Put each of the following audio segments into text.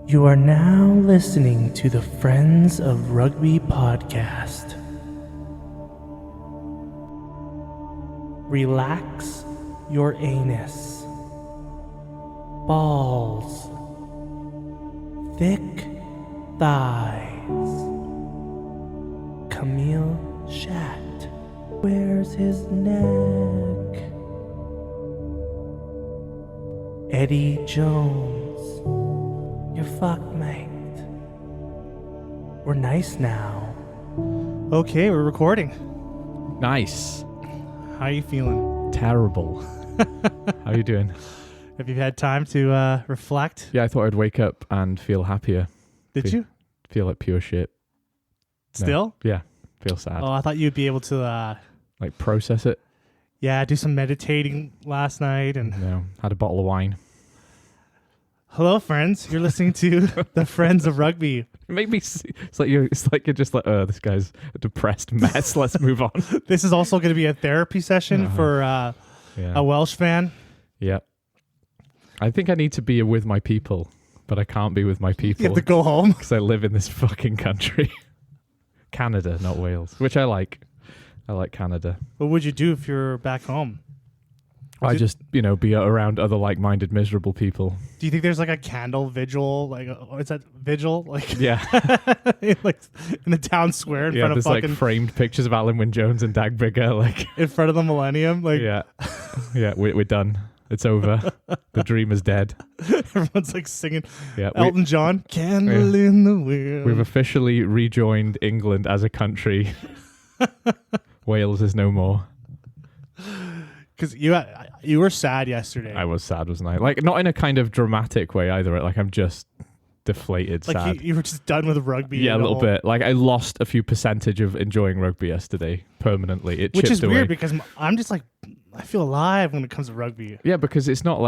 You are now listening to the Friends of Rugby podcast. Relax your anus. Balls. Thick thighs. Camille Shat. Where's his neck? Eddie Jones. You're fucked, mate. We're nice now. Okay, we're recording. Nice. How are you feeling? Terrible. How you doing? Have you had time to reflect? Yeah, I thought I'd wake up and feel happier. Did you? Feel like pure shit. No. Still? Yeah, feel sad. Oh, I thought you'd be able to, Like process it. do some meditating last night. And No, had a bottle of wine. hello, friends. You're listening to the Friends of Rugby. It made me. It's like you're just like, oh, this guy's a depressed mess. Let's move on. This is also going to be a therapy session for Yeah. a Welsh fan. Yeah. I think I need to be with my people, but I can't be with my You people have to go home. because I live in this fucking country. Canada, not Wales, which I like. I like Canada. What would you do if you're back home? I just, be around other like-minded, miserable people. Do you think there's like a candle vigil? Like, is that vigil? Like, Yeah. like in the town square in Yeah, front of there's fucking, like framed pictures of Alan Wynne-Jones and Dag Bigger. Like, in front of the Millennium. Like, yeah, we're done. It's over. The dream is dead. everyone's like singing Yeah, Elton John, Candle in the Wind. we've officially rejoined England as a country. Wales is no more. Because you were sad yesterday. I was sad, wasn't I? Like, not in a kind of dramatic way either. Like, I'm just deflated, like sad. you were just done with rugby. Yeah, a and little all- bit. Like, I lost a few percentage of enjoying rugby yesterday permanently. It which chipped is away. weird because I'm just like, I feel alive when it comes to rugby. Yeah, because it's not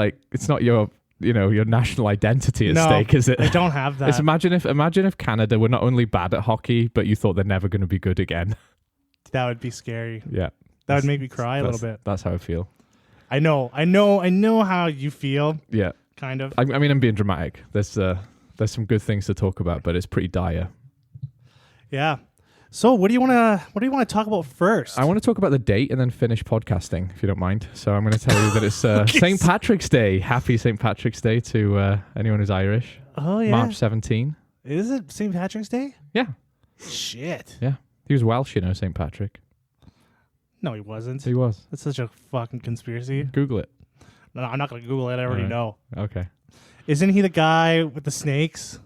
your your national identity at No, stake, is it? I don't have that. It's imagine if Canada were not only bad at hockey, but you thought they're never going to be good again. That would be scary. Yeah, That would make me cry a little bit. That's how I feel. I know how you feel. Yeah, Kind of. I mean, I'm being dramatic. There's some good things to talk about, but it's pretty dire. Yeah. So what do you want to talk about first? I want to talk about the date and then finish podcasting, if you don't mind. So I'm going to tell you that it's St. Patrick's Day. Happy St. Patrick's Day to anyone who's Irish. Oh yeah. March 17. Is it St. Patrick's Day? Yeah, Shit. yeah. He was Welsh, St. Patrick. No, he wasn't. He was. That's such a fucking conspiracy. Google it. No, I'm not gonna Google it. I already Alright. know. Okay. Isn't he the guy with the snakes?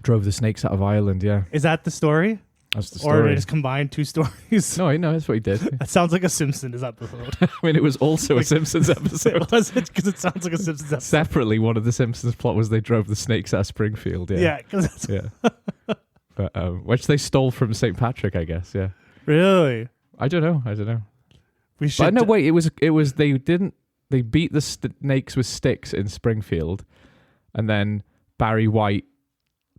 Drove the snakes out of Ireland, yeah. Is that the story? That's the Or story. they just combined two stories? No, that's what he did. That sounds like a Simpsons episode. I mean, it was also a Simpsons episode. Was it? Because it sounds like a Simpsons episode. Separately, one of the Simpsons plot was they drove the snakes out of Springfield, yeah. Yeah, because Yeah. But, which they stole from St. Patrick, I guess, yeah. really, I don't know. we should. But no, wait, it was they beat the snakes with sticks in Springfield, and then Barry White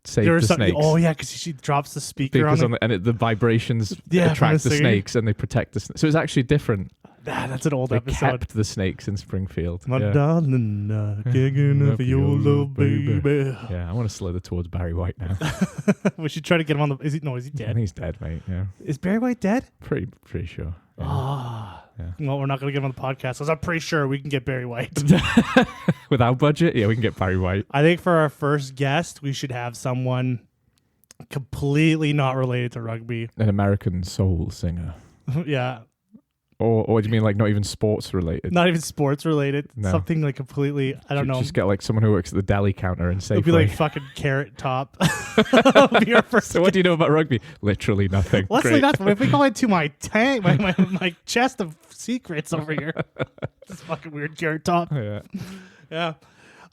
saved there was the something. snakes. Oh yeah, because she drops the speaker Because on. the vibrations Yeah, from attract the the singer. snakes and they protect the snakes. So it's actually different. That's an old They episode. kept the snakes in Springfield. My yeah. darling, kicking up your love, baby. Yeah, I want to slither towards Barry White now. We should try to get him on the. Is he I dead? think he's dead, mate. Yeah, Is Barry White dead? pretty sure. Yeah. Ah. Yeah. Well, we're not going to get him on the podcast because I'm pretty sure we can get Barry White. With our budget, yeah, we can get Barry White. I think for our first guest, we should have someone completely not related to rugby. An American soul singer. Yeah. Or do you mean like not even sports related? Not even sports related. No. Something like completely, I don't know. Just get like someone who works at the deli counter and It'll be like Safeway. fucking Carrot Top. It'll be our first So what do you know about rugby? Literally nothing. Let's Great. like that. If we go into my tank, my chest of secrets over here. This fucking weird Carrot Top. Yeah. Yeah.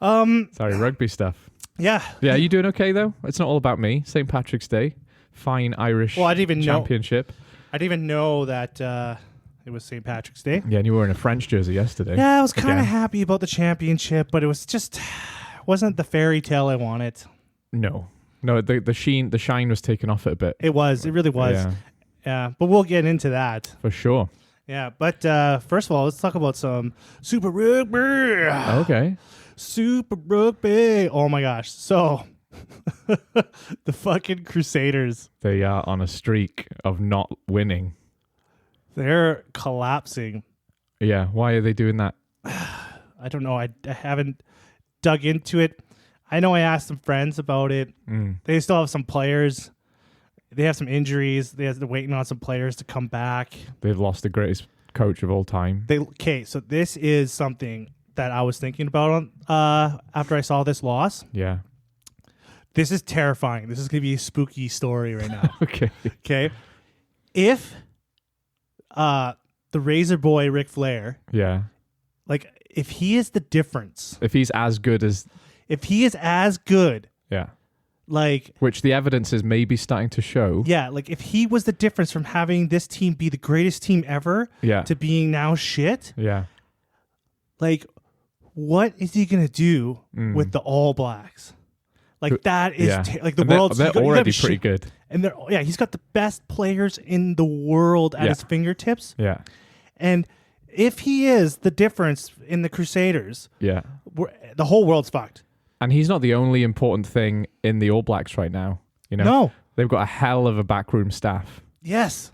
Sorry, rugby stuff. Yeah. Yeah, you doing okay though? It's not all about me. St. Patrick's Day, fine Irish Well, I didn't even know. championship. I didn't even know that it was St. Patrick's Day. Yeah, and you were in a French jersey yesterday. Yeah, I was kind of Again. happy about the championship, but it was just wasn't the fairy tale I wanted. No, the shine was taken off it a bit. It was. It really was. Yeah, Yeah, but we'll get into that. for sure. Yeah, but first of all, let's talk about some Super Rugby. Okay. Super Rugby. Oh my gosh. So The fucking Crusaders. They are on a streak of not winning. They're collapsing. Yeah. Why are they doing that? I don't know. I haven't dug into it. I know I asked some friends about it. They still have some players. They have some injuries. They're waiting on some players to come back. They've lost the greatest coach of all time. Okay, so this is something that I was thinking about after I saw this loss. Yeah. This is terrifying. This is going to be a spooky story right now. Okay. Okay. If the Razor Boy Ric Flair, Yeah. like if he is the difference, If he's as good as... if he is as good, Yeah. like... Which the evidence is maybe starting to show. Yeah, like if he was the difference from having this team be the greatest team ever Yeah. to being now shit, Yeah. like what is he going to do with the All Blacks? Like that is Yeah. like the And they're- world's They're you gotta already be pretty shit. good. And he's got the best players in the world at Yeah. his fingertips. Yeah. And if he is the difference in the Crusaders, Yeah. the whole world's fucked. And he's not the only important thing in the All Blacks right now. You know? No. They've got a hell of a backroom staff. Yes.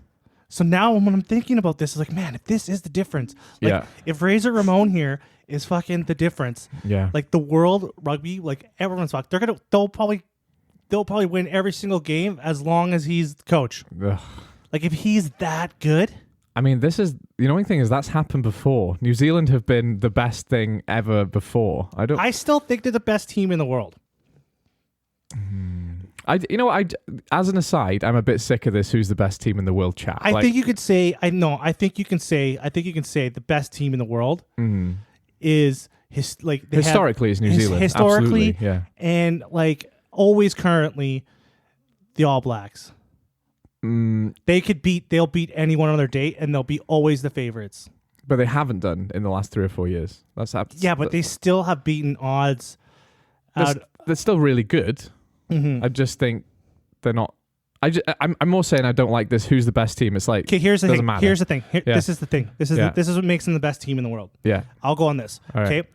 So now when I'm thinking about this, it's like, man, if this is the difference, like Yeah. if Razor Ramon here is fucking the difference, Yeah. like the world rugby, like everyone's fucked. They'll probably win every single game as long as he's the coach. Ugh. Like if he's that good, I mean, this is the annoying thing is that's happened before. New Zealand have been the best thing ever before. I still think they're the best team in the world. As an aside, I'm a bit sick of this. Who's the best team in the world? Chat. I think you could say the best team in the world is historically it's New Zealand. Historically, Absolutely, yeah. and like always currently, the All Blacks. They'll beat anyone on their date, and they'll be always the favorites. But they haven't done in the last 3 or 4 years. They still have beaten odds. They're still really good. Mm-hmm. I just think they're not. I'm more saying I don't like this. Who's the best team? It's like Okay, here's the doesn't thing. matter. Here's the thing. Yeah. This is the thing. This is what makes them the best team in the world. Yeah, I'll go on this. All right. Okay,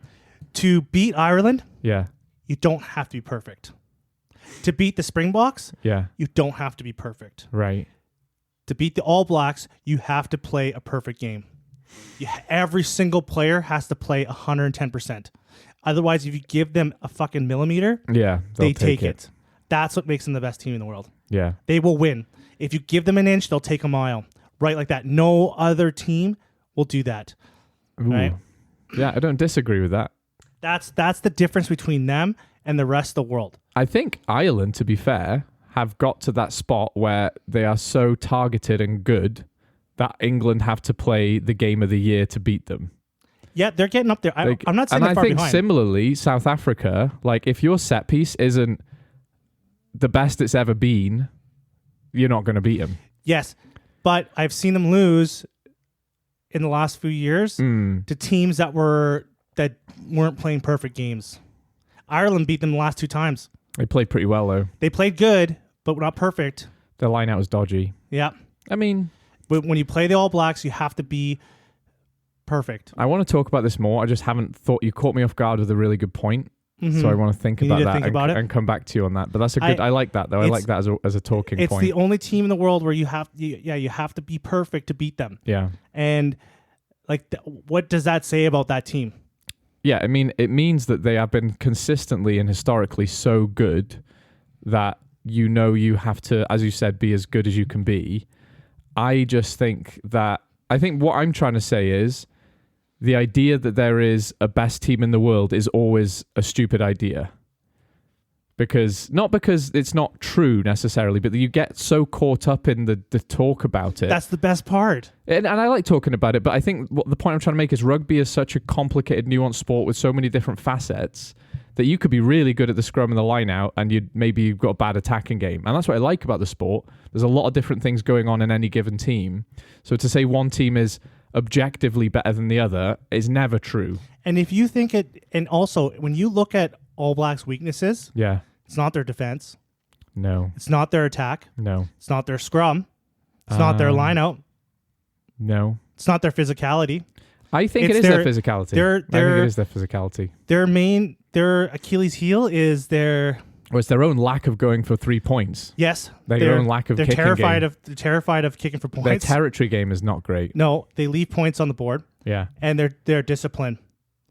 to beat Ireland, yeah, you don't have to be perfect. To beat the Springboks, yeah. you don't have to be perfect. Right. To beat the All Blacks, you have to play a perfect game. Every single player has to play 110%. Otherwise, if you give them a fucking millimeter, Yeah, they'll they take it. That's what makes them the best team in the world. Yeah. They will win. If you give them an inch, they'll take a mile. Right like that. No other team will do that. Ooh. Right? Yeah, I don't disagree with that. That's the difference between them and the rest of the world. I think Ireland, to be fair, have got to that spot where they are so targeted and good that England have to play the game of the year to beat them. Yeah, they're getting up there. I'm not saying and they're I far think behind. similarly, South Africa, like if your set piece isn't the best it's ever been, you're not going to beat them. Yes, but I've seen them lose in the last few years to teams that weren't playing perfect games. Ireland beat them the last 2 times. They played pretty well though. They played good, but not perfect. Their line out was dodgy. Yeah. I mean, But when you play the All Blacks, you have to be perfect. I want to talk about this more. I just haven't thought. You caught me off guard with a really good point. So I want to think You about need to that think about it. and come back to you on that. But that's a good. I like that though. I like that as a talking It's point. the only team in the world where you have to be perfect to beat them. Yeah. And like, what does that say about that team? Yeah, I mean, it means that they have been consistently and historically so good that you have to, as you said, be as good as you can be. I think what I'm trying to say is the idea that there is a best team in the world is always a stupid idea. Not because it's not true necessarily, but that you get so caught up in the talk about it. That's the best part. And I like talking about it, but I think the point I'm trying to make is rugby is such a complicated, nuanced sport with so many different facets that you could be really good at the scrum and the line out, and you've got a bad attacking game. And that's what I like about the sport. There's a lot of different things going on in any given team. So to say one team is objectively better than the other is never true. And if you think it, and also when you look at All Blacks' weaknesses, Yeah. it's not their defense, No. it's not their attack, No. it's not their scrum, it's not their line out, No. it's not their physicality. I think It's it is their physicality. I think it is their physicality. Their Achilles heel is their Well, it's their own lack of going for 3 points. Yes, Their own lack of they're kicking terrified game. of they're terrified of kicking for points. Their territory game is not great. No, they leave points on the board. Yeah. And they're disciplined.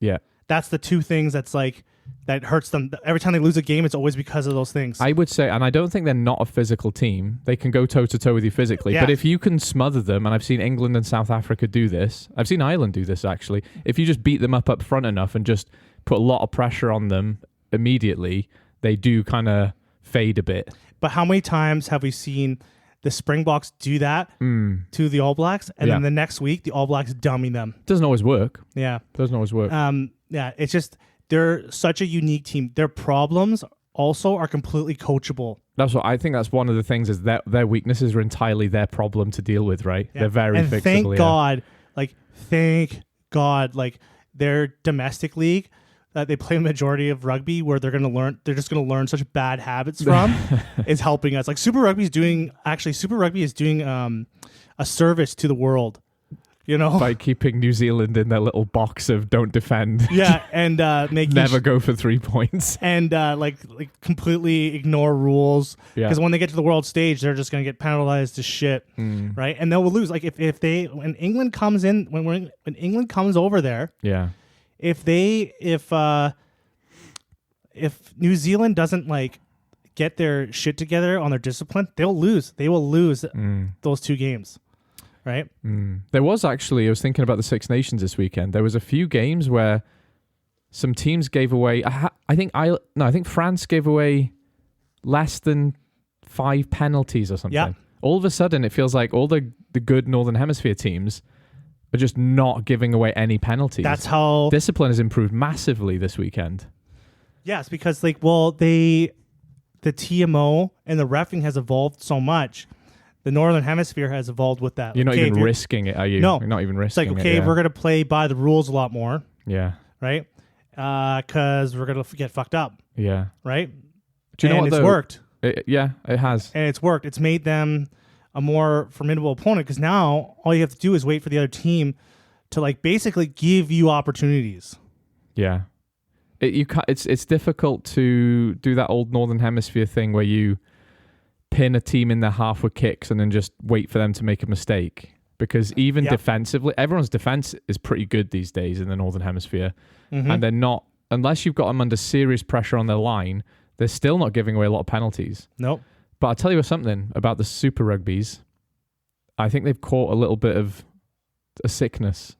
Yeah. That's the two things that's like that hurts them. Every time they lose a game, it's always because of those things. I would say, and I don't think they're not a physical team. They can go toe-to-toe with you physically. Yeah. But if you can smother them, and I've seen England and South Africa do this. I've seen Ireland do this, actually. If you just beat them up front enough and just put a lot of pressure on them immediately, they do kind of fade a bit. But how many times have we seen the Springboks do that to the All Blacks, and then the next week the All Blacks dummy them? Doesn't always work. Yeah. Doesn't always work. Yeah, it's just they're such a unique team. Their problems also are completely coachable. That's what I think. That's one of the things is that their weaknesses are entirely their problem to deal with, right? Yeah. They're very and fixable. Thank God, like their domestic league that they play a majority of rugby where they're just gonna learn such bad habits from is helping us. Like Super Rugby is doing a service to the world. You know, by keeping New Zealand in their little box of don't defend. Yeah, and making never go for 3 points. And like completely ignore rules. Yeah. Because when they get to the world stage, they're just gonna get penalized to shit, right? And they'll lose. Like when England comes in, when England comes over there, yeah. If New Zealand doesn't like get their shit together on their discipline, they'll lose. They will lose those 2 games. Right. There was actually, I was thinking about the Six Nations this weekend. There was a few games where some teams gave away. I think France gave away less than 5 penalties or something. Yeah. All of a sudden, it feels like all the good Northern Hemisphere teams are just not giving away any penalties. That's how discipline has improved massively this weekend. Yes, because the TMO and the reffing has evolved so much. The Northern Hemisphere has evolved with that. You're not even risking it, are you? No. You're not even risking it. It's like, we're going to play by the rules a lot more. Yeah. Right? Because we're going to get fucked up. Yeah. Right? Do you know what, it's though? Worked. It has. And it's worked. It's made them a more formidable opponent because now all you have to do is wait for the other team to like basically give you opportunities. Yeah. It's difficult to do that old Northern Hemisphere thing where you pin a team in their half with kicks and then just wait for them to make a mistake. Because even defensively, everyone's defense is pretty good these days in the Northern Hemisphere. And they're not, unless you've got them under serious pressure on their line, they're still not giving away a lot of penalties. Nope. But I'll tell you something about the Super Rugbies. I think they've caught a little bit of a sickness.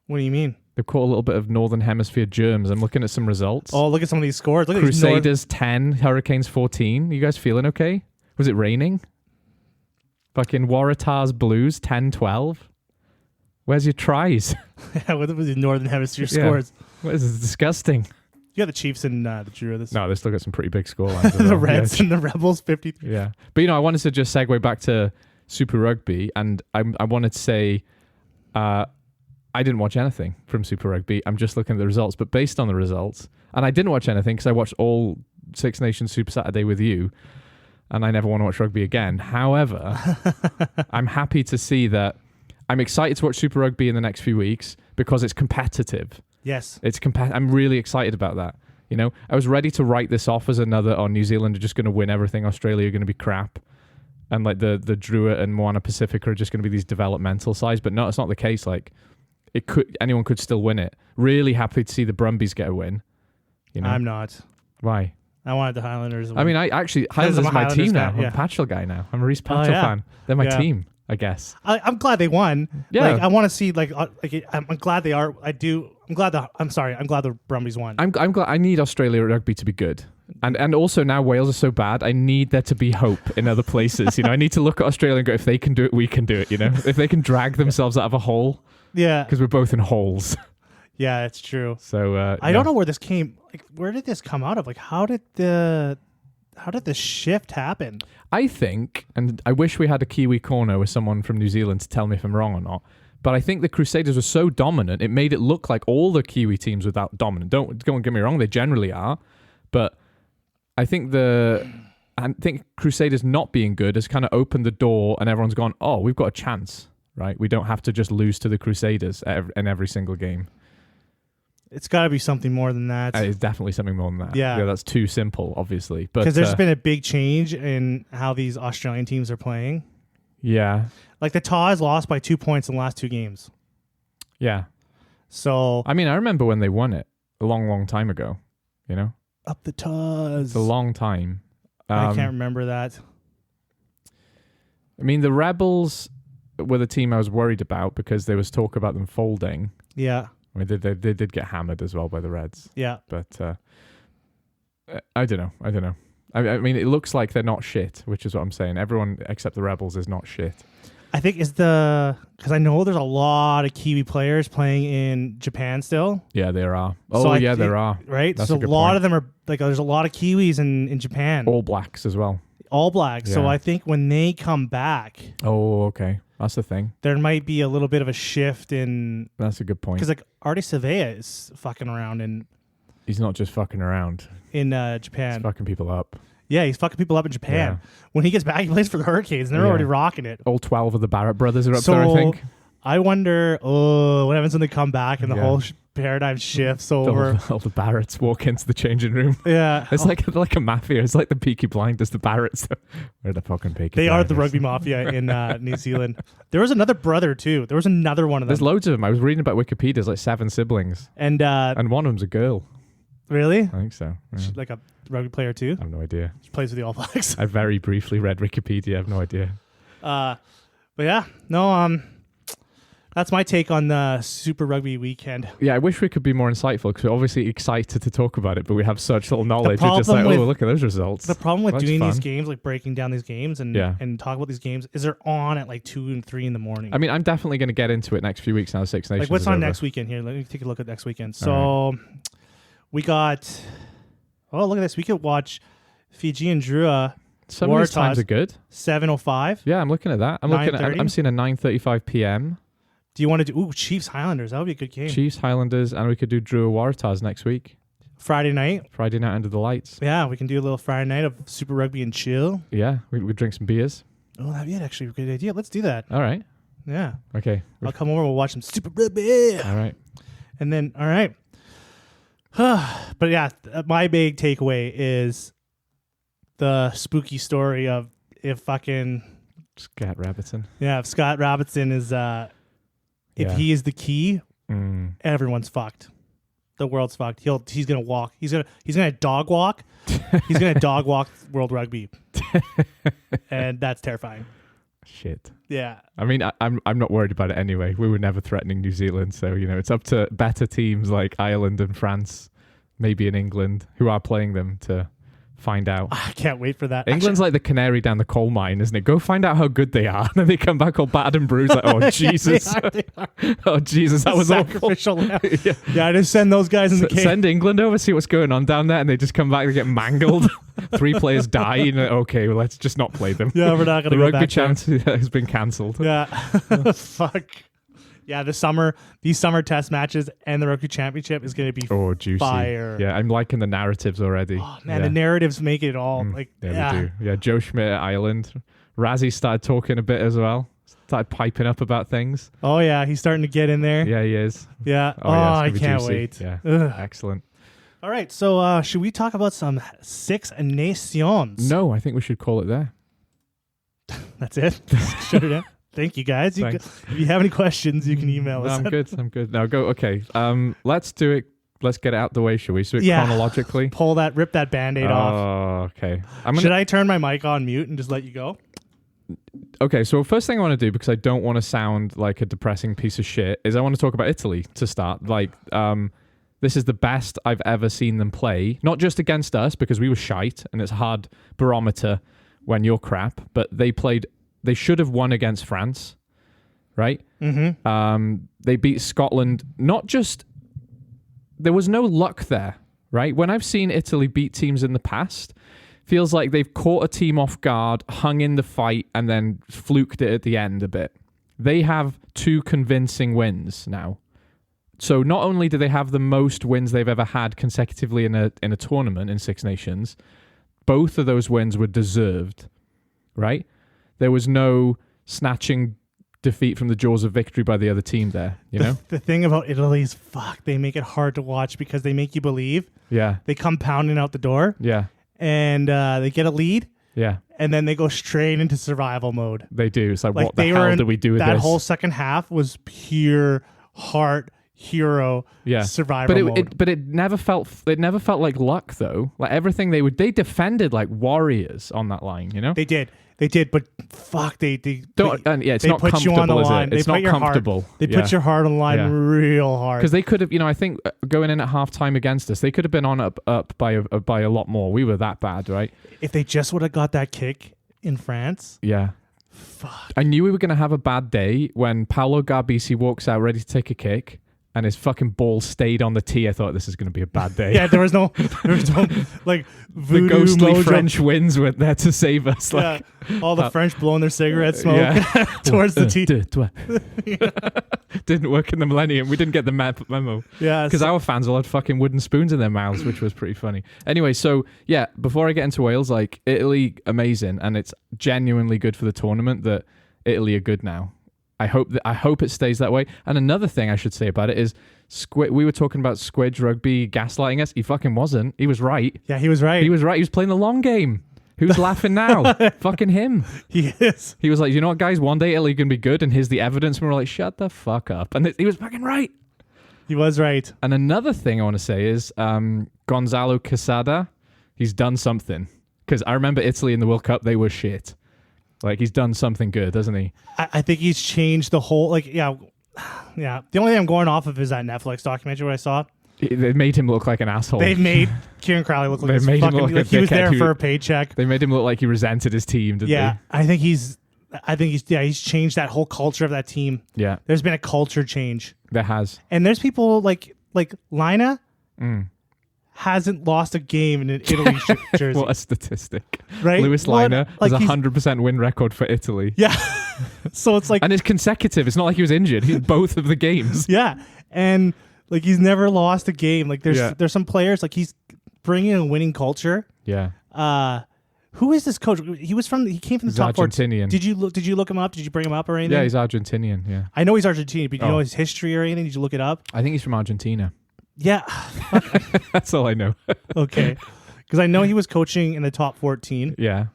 What do you mean? They've caught a little bit of Northern Hemisphere germs. I'm looking at some results. Oh, look at some of these scores. Look at Crusaders 10, Hurricanes 14. You guys feeling okay? Was it raining? Fucking Waratahs Blues 10-12. Where's your tries? What was the Northern Hemisphere scores? What is this? Disgusting. You got the Chiefs and the Drew. No, they still got some pretty big scorelines. The Reds and the Rebels 53. Yeah. But, I wanted to just segue back to Super Rugby, and I wanted to say I didn't watch anything from Super Rugby. I'm just looking at the results. But based on the results, and I didn't watch anything because I watched all Six Nations Super Saturday with you, and I never want to watch rugby again. However, I'm happy to see that I'm excited to watch Super Rugby in the next few weeks because it's competitive. Yes. I'm really excited about that. I was ready to write this off as another, New Zealand are just going to win everything. Australia are going to be crap. And like the Druitt and Moana Pacifica are just going to be these developmental sides. But no, it's not the case. Like anyone could still win it. Really happy to see the Brumbies get a win. I'm not. Why? I wanted the Highlanders to win. I mean, Highlanders is my team now. Fan, yeah. I'm a Patchell guy now. I'm a Reece Patchell fan. They're my team, I guess. I'm glad they won. Yeah. Like, I want to see I'm glad they are. I'm glad the Brumbies won. I'm glad. I need Australia rugby to be good. And also now Wales are so bad, I need there to be hope in other places. I need to look at Australia and go, if they can do it, we can do it. If they can drag themselves out of a hole. Yeah. Because we're both in holes. Yeah, it's true. So I don't know where this came. Like, where did this come out of? Like, how did the shift happen? I think, and I wish we had a Kiwi corner with someone from New Zealand to tell me if I'm wrong or not. But I think the Crusaders were so dominant, it made it look like all the Kiwi teams were that dominant. Don't get me wrong, they generally are. But I think Crusaders not being good has kind of opened the door, and everyone's gone, oh, we've got a chance, right? We don't have to just lose to the Crusaders in every single game. It's got to be something more than that. It's definitely something more than that. Yeah. That's too simple, obviously. But Because there's been a big change in how these Australian teams are playing. Yeah. Like the Tars lost by 2 points in the last 2 games. Yeah. So I mean, I remember when they won it a long, long time ago. You know, up the Tars. it's a long time. I can't remember that. I mean, the Rebels were the team I was worried about because there was talk about them folding. Yeah. I mean, they did get hammered as well by the Reds. Yeah. But I don't know. I mean, it looks like they're not shit, which is what I'm saying. Everyone except the Rebels is not shit. I think because I know there's a lot of Kiwi players playing in Japan still. Yeah, there are. So There are. Right? That's so a a good lot point. of them are like, there's a lot of Kiwis in Japan. All Blacks as well. All Blacks. So Yeah. I think when they come back, Oh, okay. That's the thing. there might be a little bit of a shift in. That's a good point. Because like Artie Savea is fucking around He's not just fucking around. in He's Japan. fucking people up. Yeah, he's fucking people up in Japan. When he gets back, he plays for the Hurricanes, and they're Yeah. already rocking it. All 12 of the Barrett brothers are up So there, I think. I wonder, what happens when they come back and the Yeah. whole paradigm shifts over. All the Barretts walk into the changing room. Yeah, It's like a mafia. It's like the Peaky Blinders, the Barretts. They're the fucking Peaky they are Blinders. the rugby mafia in New Zealand. There was another brother too. There was another one of them. There's loads of them. I was reading about Wikipedia. There's like 7 siblings. And one of them's a girl. really, I think so. Yeah. she's like a rugby player too. I have no idea. She plays with the All Blacks. I very briefly read Wikipedia. I have no idea. But yeah, no, that's my take on the Super Rugby weekend. Yeah, I wish we could be more insightful because we're obviously excited to talk about it, but we have such little knowledge. We're just like, problem with- look at those results. The problem with That's doing these fun. games, like breaking down these games and Yeah. and talk about these games, is they're on at like 2 and 3 in the morning. I mean, I'm definitely going to get into it next few weeks now. Six Nations. like what's is on over. next weekend here? Let me take a look at next weekend. So All we got. Oh, look at this. We could watch Fiji and Drua Some of these times Waratahs. are good. 7:05. Yeah, I'm looking at that. I'm 9:30? seeing a 9:35 p.m. Do you want to do Chiefs Highlanders? That would be a good game. Chiefs Highlanders, and we could do Drua Waratahs next week. Friday night. Friday night under the lights. Yeah, we can do a little Friday night of Super Rugby and chill. Yeah, we drink some beers. Oh, that'd be actually a good idea. Let's do that. All right. Yeah. Okay. I'll come over. We'll watch some Super Rugby. All right. And then, all right. But yeah, my big takeaway is the spooky story of if Scott Robertson. if Scott Robertson is if Yeah. he is the key, Mm. everyone's fucked. The world's fucked. He's gonna walk. He's gonna dog walk. He's gonna dog walk World Rugby, and that's terrifying. Shit. Yeah. I mean, I'm not worried about it anyway. We were never threatening New Zealand, so it's up to better teams like Ireland and France, maybe in England, who are playing them to find out. I can't wait for that. England's like the canary down the coal mine, isn't it? Go find out how good they are, and then they come back all battered and bruised. Like, oh Jesus, They are. oh Jesus, that was awful. Sacrificial lamb. Yeah. Yeah, just send those guys in the cave. Send England over, see what's going on down there, and they just come back and get mangled. 3 players die. And okay, well, let's just not play them. Yeah, we're not gonna The go rugby back there. chance has been cancelled. Yeah. Fuck. Yeah, these summer test matches and the rugby championship is going to be Oh, juicy. fire. Yeah, I'm liking the narratives already. Oh, man, yeah. the narratives make it all. Like, Yeah, yeah. they do. Yeah, Joe Schmidt at Ireland. Razzie started talking a bit as well. Started piping up about things. Oh, yeah, he's starting to get in there. Yeah, he is. Yeah. Oh, Oh, yeah, it's I gonna be can't juicy. wait. Yeah, Ugh. excellent. All right, so should we talk about some Six Nations? No, I think we should call it there. That's it? Shut it down. Thank you, guys. Thanks. If you have any questions, you can email No, us. I'm good. Now go. Okay. Let's do it. Let's get it out the way, shall we? So Yeah. chronologically. Rip that Band-Aid off. Oh, okay. Should I turn my mic on mute and just let you go? Okay, so first thing I want to do, because I don't want to sound like a depressing piece of shit, is I want to talk about Italy to start. This is the best I've ever seen them play. Not just against us, because we were shite, and it's a hard barometer when you're crap, but they should have won against France, right? Mm-hmm. They beat Scotland. There was no luck there, right? When I've seen Italy beat teams in the past, feels like they've caught a team off guard, hung in the fight, and then fluked it at the end a bit. They have 2 convincing wins now. So not only do they have the most wins they've ever had consecutively in a tournament in Six Nations, both of those wins were deserved, right? There was no snatching defeat from the jaws of victory by the other team there, you know? The thing about Italy is, they make it hard to watch because they make you believe. Yeah. They come pounding out the door. Yeah. And they get a lead. Yeah. And then they go straight into survival mode. They do. It's like what the hell do we do with this? That whole second half was pure heart hero survival mode. But it never felt like luck though. Like everything they defended like warriors on that line, you know? They did, but fuck, it's not put you on the comfortable, is line. it? It's not comfortable. They put your heart on the line real hard. Because they could have, I think going in at halftime against us, they could have been on up by a lot more. We were that bad, right? If they just would have got that kick in France. Yeah. Fuck. I knew we were going to have a bad day when Paolo Garbisi walks out ready to take a kick. And his fucking ball stayed on the tee. I thought this is going to be a bad day. Yeah, there was no like voodoo the ghostly mojo. French winds were there to save us. Like, all the French blowing their cigarette smoke towards the tee. Didn't work in the Millennium. We didn't get the memo. Yeah, because our fans all had fucking wooden spoons in their mouths, which was pretty funny. Anyway, so yeah, before I get into Wales, like Italy, amazing, and it's genuinely good for the tournament that Italy are good now. I hope it stays that way. And another thing I should say about it is, we were talking about Squidge Rugby gaslighting us. He fucking wasn't. He was right. Yeah, he was right. He was right. He was playing the long game. Who's laughing now? Fucking him. He is. He was like, you know what, guys? One day Italy can be good, and here's the evidence. And we're like, shut the fuck up. And he was fucking right. He was right. And another thing I want to say is Gonzalo Quesada, he's done something. Because I remember Italy in the World Cup, they were shit. Like, he's done something good, doesn't he? I think he's changed the whole, yeah. The only thing I'm going off of is that Netflix documentary what I saw. They made him look like an asshole. They made Kieran Crowley look like he was there for a paycheck. They made him look like he resented his team, didn't they? I think he's changed that whole culture of that team. Yeah. There's been a culture change. There has. And there's people like Lina hasn't lost a game in an Italy jersey. What a statistic. Right? Lewis Lina has a 100% win record for Italy. Yeah. So it's like... And it's consecutive. It's not like he was injured. He's both of the games. Yeah. And like he's never lost a game. Like there's some players, like he's bringing a winning culture. Yeah. Who is this coach? He came from the top Argentinian. 4. Did you look him up? Did you bring him up or anything? Yeah, he's Argentinian, yeah. I know he's Argentinian, but do you know his history or anything? Did you look it up? I think he's from Argentina. Yeah. That's all I know. Okay. Because I know he was coaching in the top 14. Yeah.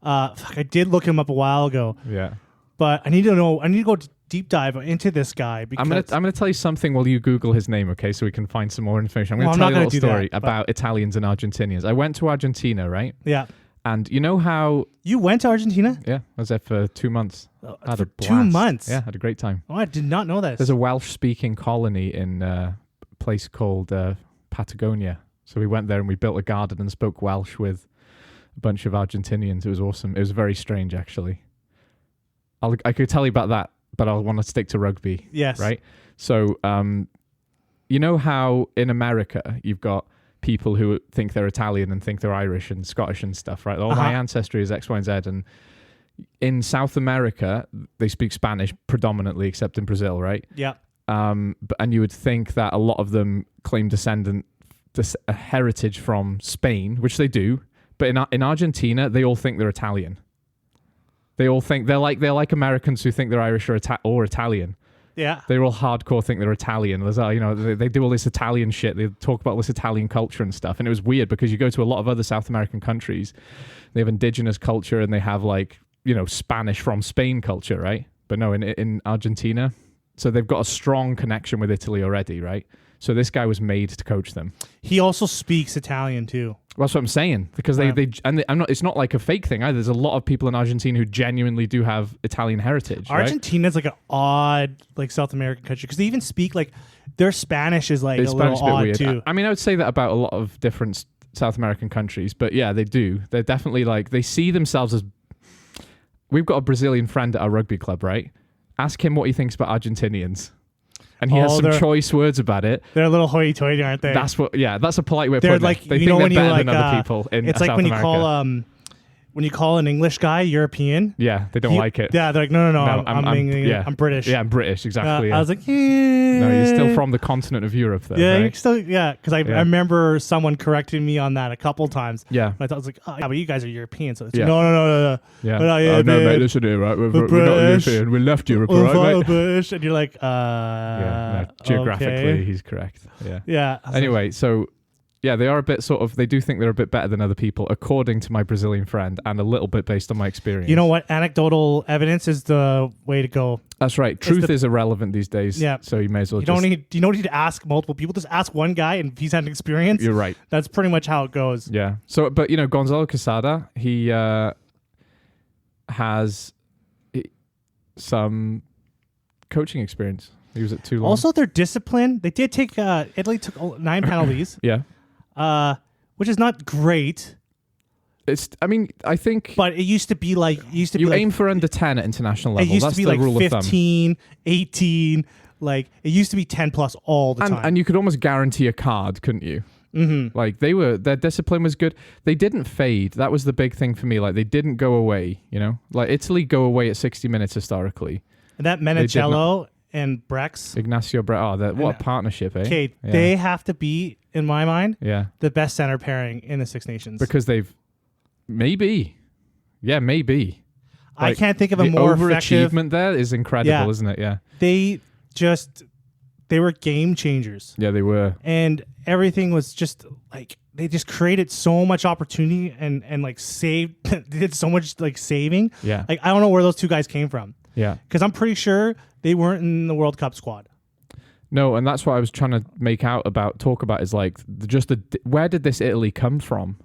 I did look him up a while ago. Yeah. But I need to go deep dive into this guy. Because I'm gonna tell you something while you Google his name, okay? So we can find some more information. I'm gonna tell you a little story about Italians and Argentinians. I went to Argentina, right? Yeah. And you know how... You went to Argentina? Yeah. I was there for 2 months. I had a blast. 2 months? Yeah, had a great time. Oh, I did not know this. There's a Welsh-speaking colony in a place called Patagonia. So we went there and we built a garden and spoke Welsh with a bunch of Argentinians. It was awesome. It was very strange, actually. I could tell you about that, but I want to stick to rugby. Yes. Right? So, you know how in America you've got people who think they're Italian and think they're Irish and Scottish and stuff, right? All my ancestry is X, Y, and Z. And in South America, they speak Spanish predominantly, except in Brazil, right? Yeah. And you would think that a lot of them claim a heritage from Spain, which they do. But in Argentina, they all think they're Italian. They all think they're like Americans who think they're Irish or Italian. Yeah. They all hardcore think they're Italian. There's, they do all this Italian shit. They talk about this Italian culture and stuff. And it was weird because you go to a lot of other South American countries, they have indigenous culture and they have Spanish from Spain culture, right? But no, in Argentina, so they've got a strong connection with Italy already, right? So this guy was made to coach them. He also speaks Italian too. Well, that's what I'm saying, because it's not like a fake thing either. There's a lot of people in Argentina who genuinely do have Italian heritage. Argentina's like an odd South American country because they even speak their Spanish is a little odd weird too. I mean, I would say that about a lot of different South American countries, but yeah, they do. They're definitely they see themselves as. We've got a Brazilian friend at our rugby club, right? Ask him what he thinks about Argentinians. And he has some choice words about it. They're a little hoity-toity, aren't they? That's a polite way of putting it. They think they're better than other people in South America. It's like when you call when you call an English guy European. Yeah, they don't like it. Yeah, they're like, no, I'm British. Yeah, I'm British, exactly. Yeah. I was like, no, you're still from the continent of Europe, though. Yeah, right? you're still, because I remember someone correcting me on that a couple times. Yeah. And I thought, I was like, oh, yeah, but you guys are European, so it's Yeah. no. Yeah. No, no, mate, listen here, right? We're not European. We left Europe, right, mate? British, and you're like, yeah, no, geographically, okay. he's correct. Yeah. Yeah. Anyway, so yeah, they are a bit they do think they're a bit better than other people, according to my Brazilian friend, and a little bit based on my experience. You know what? Anecdotal evidence is the way to go. That's right. Truth is irrelevant these days. Yeah. So you may as well you don't need to ask multiple people. Just ask one guy, and if he's had an experience. You're right. That's pretty much how it goes. Yeah. So, but Gonzalo Quesada, he has some coaching experience. He was at Toulon. Also, their discipline. They did take Italy took 9 penalties. Yeah. Which is not great. I think. But it used to be like you aim for under 10 at international level. It used That's to be the like rule 15, 18. Like it used to be 10 plus all the time. And you could almost guarantee a card, couldn't you? Mm-hmm. Like their discipline was good. They didn't fade. That was the big thing for me. Like they didn't go away. Like Italy go away at 60 minutes historically. And that Menicello and Brex. Ignacio Brex. Oh, what a partnership, eh? Okay, they have to be, in my mind, the best center pairing in the Six Nations. Because they've maybe. I can't think of a more effective. Overachievement there is incredible, isn't it? Yeah. They were game changers. Yeah, they were. And everything was just like they just created so much opportunity and like saved they did so much like saving. Yeah. Like I don't know where those two guys came from. Yeah. Because I'm pretty sure they weren't in the World Cup squad. No, and that's what I was trying to talk about is like where did this Italy come from?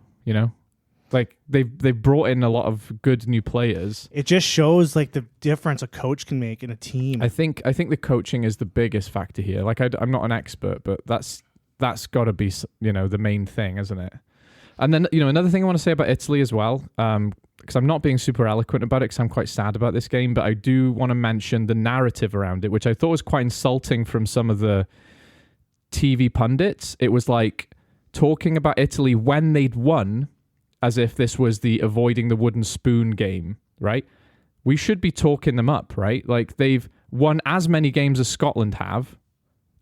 Like they've brought in a lot of good new players. It just shows like the difference a coach can make in a team. I think the coaching is the biggest factor here. Like I'm not an expert, but that's got to be the main thing, isn't it? And then another thing I want to say about Italy as well, because I'm not being super eloquent about it because I'm quite sad about this game, but I do want to mention the narrative around it, which I thought was quite insulting from some of the TV pundits. It was like talking about Italy when they'd won as if this was the avoiding the wooden spoon game, right? We should be talking them up, right? Like they've won as many games as Scotland have,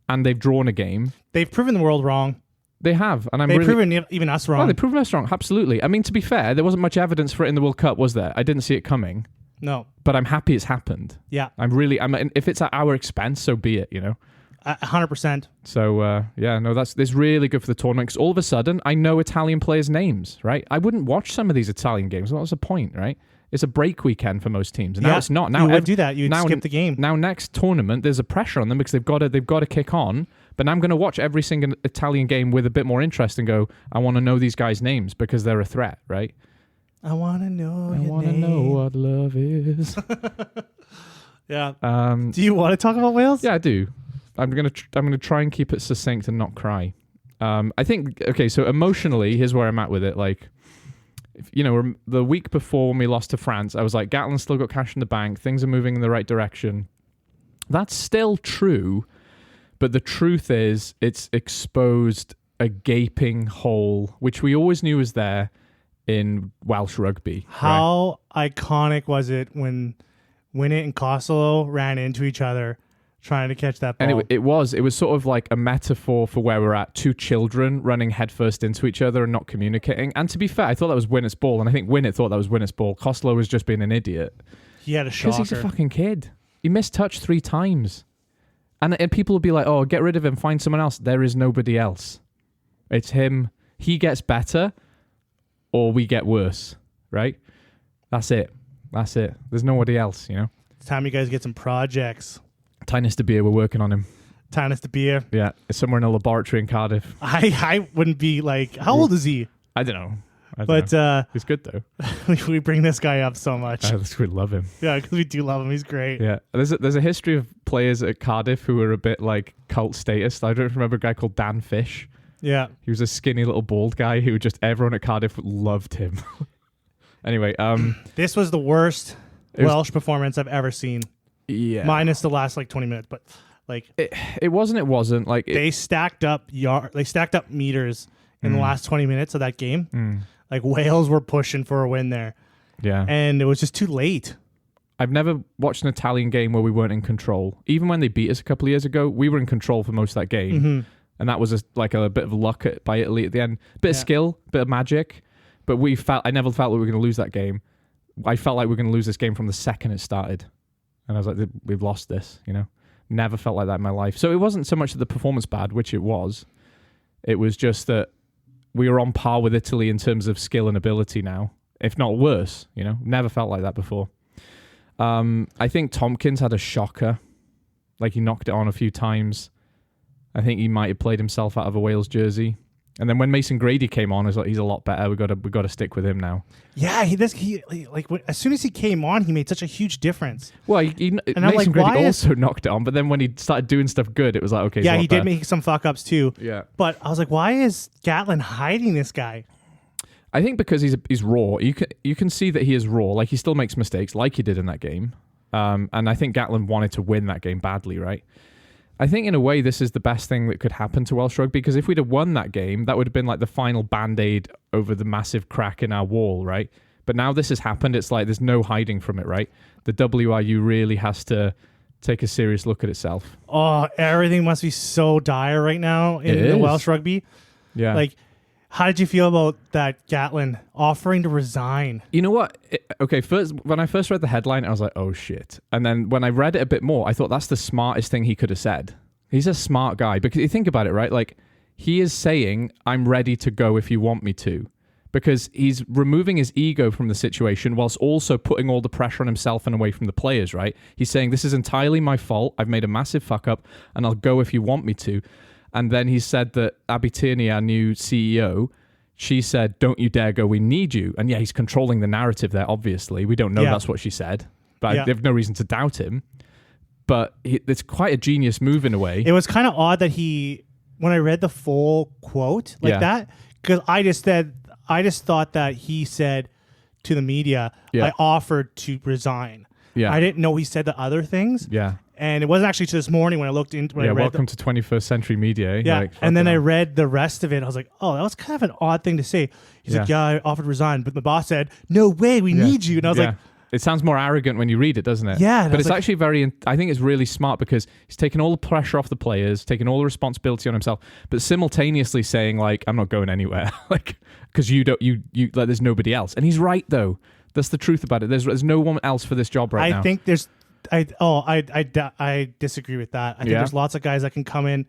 and they've drawn a game. They've proven the world wrong. They have, and they've proven even us wrong. Oh, they've proven us wrong, absolutely. I mean, to be fair, there wasn't much evidence for it in the World Cup, was there? I didn't see it coming. No. But I'm happy it's happened. Yeah. If it's at our expense, so be it, 100%. So, this really good for the tournament, because all of a sudden, I know Italian players' names, right? I wouldn't watch some of these Italian games. What was the point, right? It's a break weekend for most teams. And now it's not. Now you would do that. You'd skip the game. Now next tournament, there's a pressure on them because they've got to kick on. But now I'm going to watch every single Italian game with a bit more interest and go, I want to know these guys' names because they're a threat, right? I want to know your name. I want to know what love is. Yeah. Do you want to talk about Wales? Yeah, I do. I'm gonna try and keep it succinct and not cry. I think so emotionally, here's where I'm at with it. Like, the week before when we lost to France, I was like, Gatlin's still got cash in the bank. Things are moving in the right direction. That's still true, but the truth is, it's exposed a gaping hole, which we always knew was there in Welsh rugby. How iconic was it when Winnett and Costello ran into each other trying to catch that ball? And it was sort of like a metaphor for where we're at. Two children running headfirst into each other and not communicating. And to be fair, I thought that was Winnett's ball, and I think Winnett thought that was Winnett's ball. Costello was just being an idiot. He had a shocker. Because he's a fucking kid. He missed touch 3 times. And people will be like, oh, get rid of him, find someone else. There is nobody else. It's him. He gets better or we get worse, right? That's it. There's nobody else, It's time you guys get some projects. Tinus de Beer, we're working on him. Tinus de Beer. Yeah, it's somewhere in a laboratory in Cardiff. I wouldn't be like, how old is he? I don't know. He's good though. We bring this guy up so much. We love him. Yeah, because we do love him. He's great. Yeah, there's a history of players at Cardiff who were a bit like cult status. I don't remember a guy called Dan Fish. Yeah, he was a skinny little bald guy who just everyone at Cardiff loved him. Anyway, this was the worst Welsh performance I've ever seen. Yeah, minus the last 20 minutes, but it wasn't like they stacked up meters in the last 20 minutes of that game. Like Wales were pushing for a win there. Yeah. And it was just too late. I've never watched an Italian game where we weren't in control. Even when they beat us a couple of years ago, we were in control for most of that game. Mm-hmm. And that was a bit of luck by Italy at the end. Bit of skill, bit of magic. But I never felt like we were going to lose that game. I felt like we were going to lose this game from the second it started. And I was like, we've lost this, Never felt like that in my life. So it wasn't so much that the performance bad, which it was. It was just that we were on par with Italy in terms of skill and ability now, if not worse, Never felt like that before. I think Tompkins had a shocker. Like, he knocked it on a few times. I think he might have played himself out of a Wales jersey. And then when Mason Grady came on, I was like, he's a lot better. We got to stick with him now. Yeah, as soon as he came on, he mmade such a huge difference. Well, Mason Grady also knocked it on, but then when he started doing stuff good, it was like, okay. Yeah, he did make some fuck ups too. Yeah, but I was like, why is Gatlin hiding this guy? I think because he's raw. You can see that he is raw. Like, he still makes mistakes, like he did in that game. And I think Gatlin wanted to win that game badly, right? I think in a way this is the best thing that could happen to Welsh rugby, because if we'd have won that game, that would have been like the final band-aid over the massive crack in our wall, right? But now this has happened. It's like there's no hiding from it, right? The WRU really has to take a serious look at itself. Oh, everything must be so dire right now in the Welsh rugby. Yeah. Like, how did you feel about that Gatlin offering to resign? You know what? When I first read the headline, I was like, oh shit. And then when I read it a bit more, I thought that's the smartest thing he could have said. He's a smart guy. Because you think about it, right? Like, he is saying, I'm ready to go if you want me to. Because he's removing his ego from the situation whilst also putting all the pressure on himself and away from the players, right? He's saying, this is entirely my fault. I've made a massive fuck up and I'll go if you want me to. And then he said that Abby Tierney, our new CEO, she said, don't you dare go, we need you. And yeah, he's controlling the narrative there, obviously. We don't know that's what she said, but I have no reason to doubt him. But it's quite a genius move in a way. It was kind of odd that when I read the full quote like that, because I just thought that he said to the media, I offered to resign. Yeah. I didn't know he said the other things. Yeah. And it wasn't actually to this morning when I looked into. When I read welcome to 21st century media. Yeah, like, and then I read the rest of it. I was like, oh, that was kind of an odd thing to say. He's like, I offered to resign, but the boss said, no way, we need you. And I was like, it sounds more arrogant when you read it, doesn't it? Yeah, but it's actually I think it's really smart because he's taking all the pressure off the players, taking all the responsibility on himself, but simultaneously saying like, I'm not going anywhere, like, because you like, there's nobody else. And he's right though. That's the truth about it. There's no one else for this job right now. I think there's. I disagree with that. I think there's lots of guys that can come in,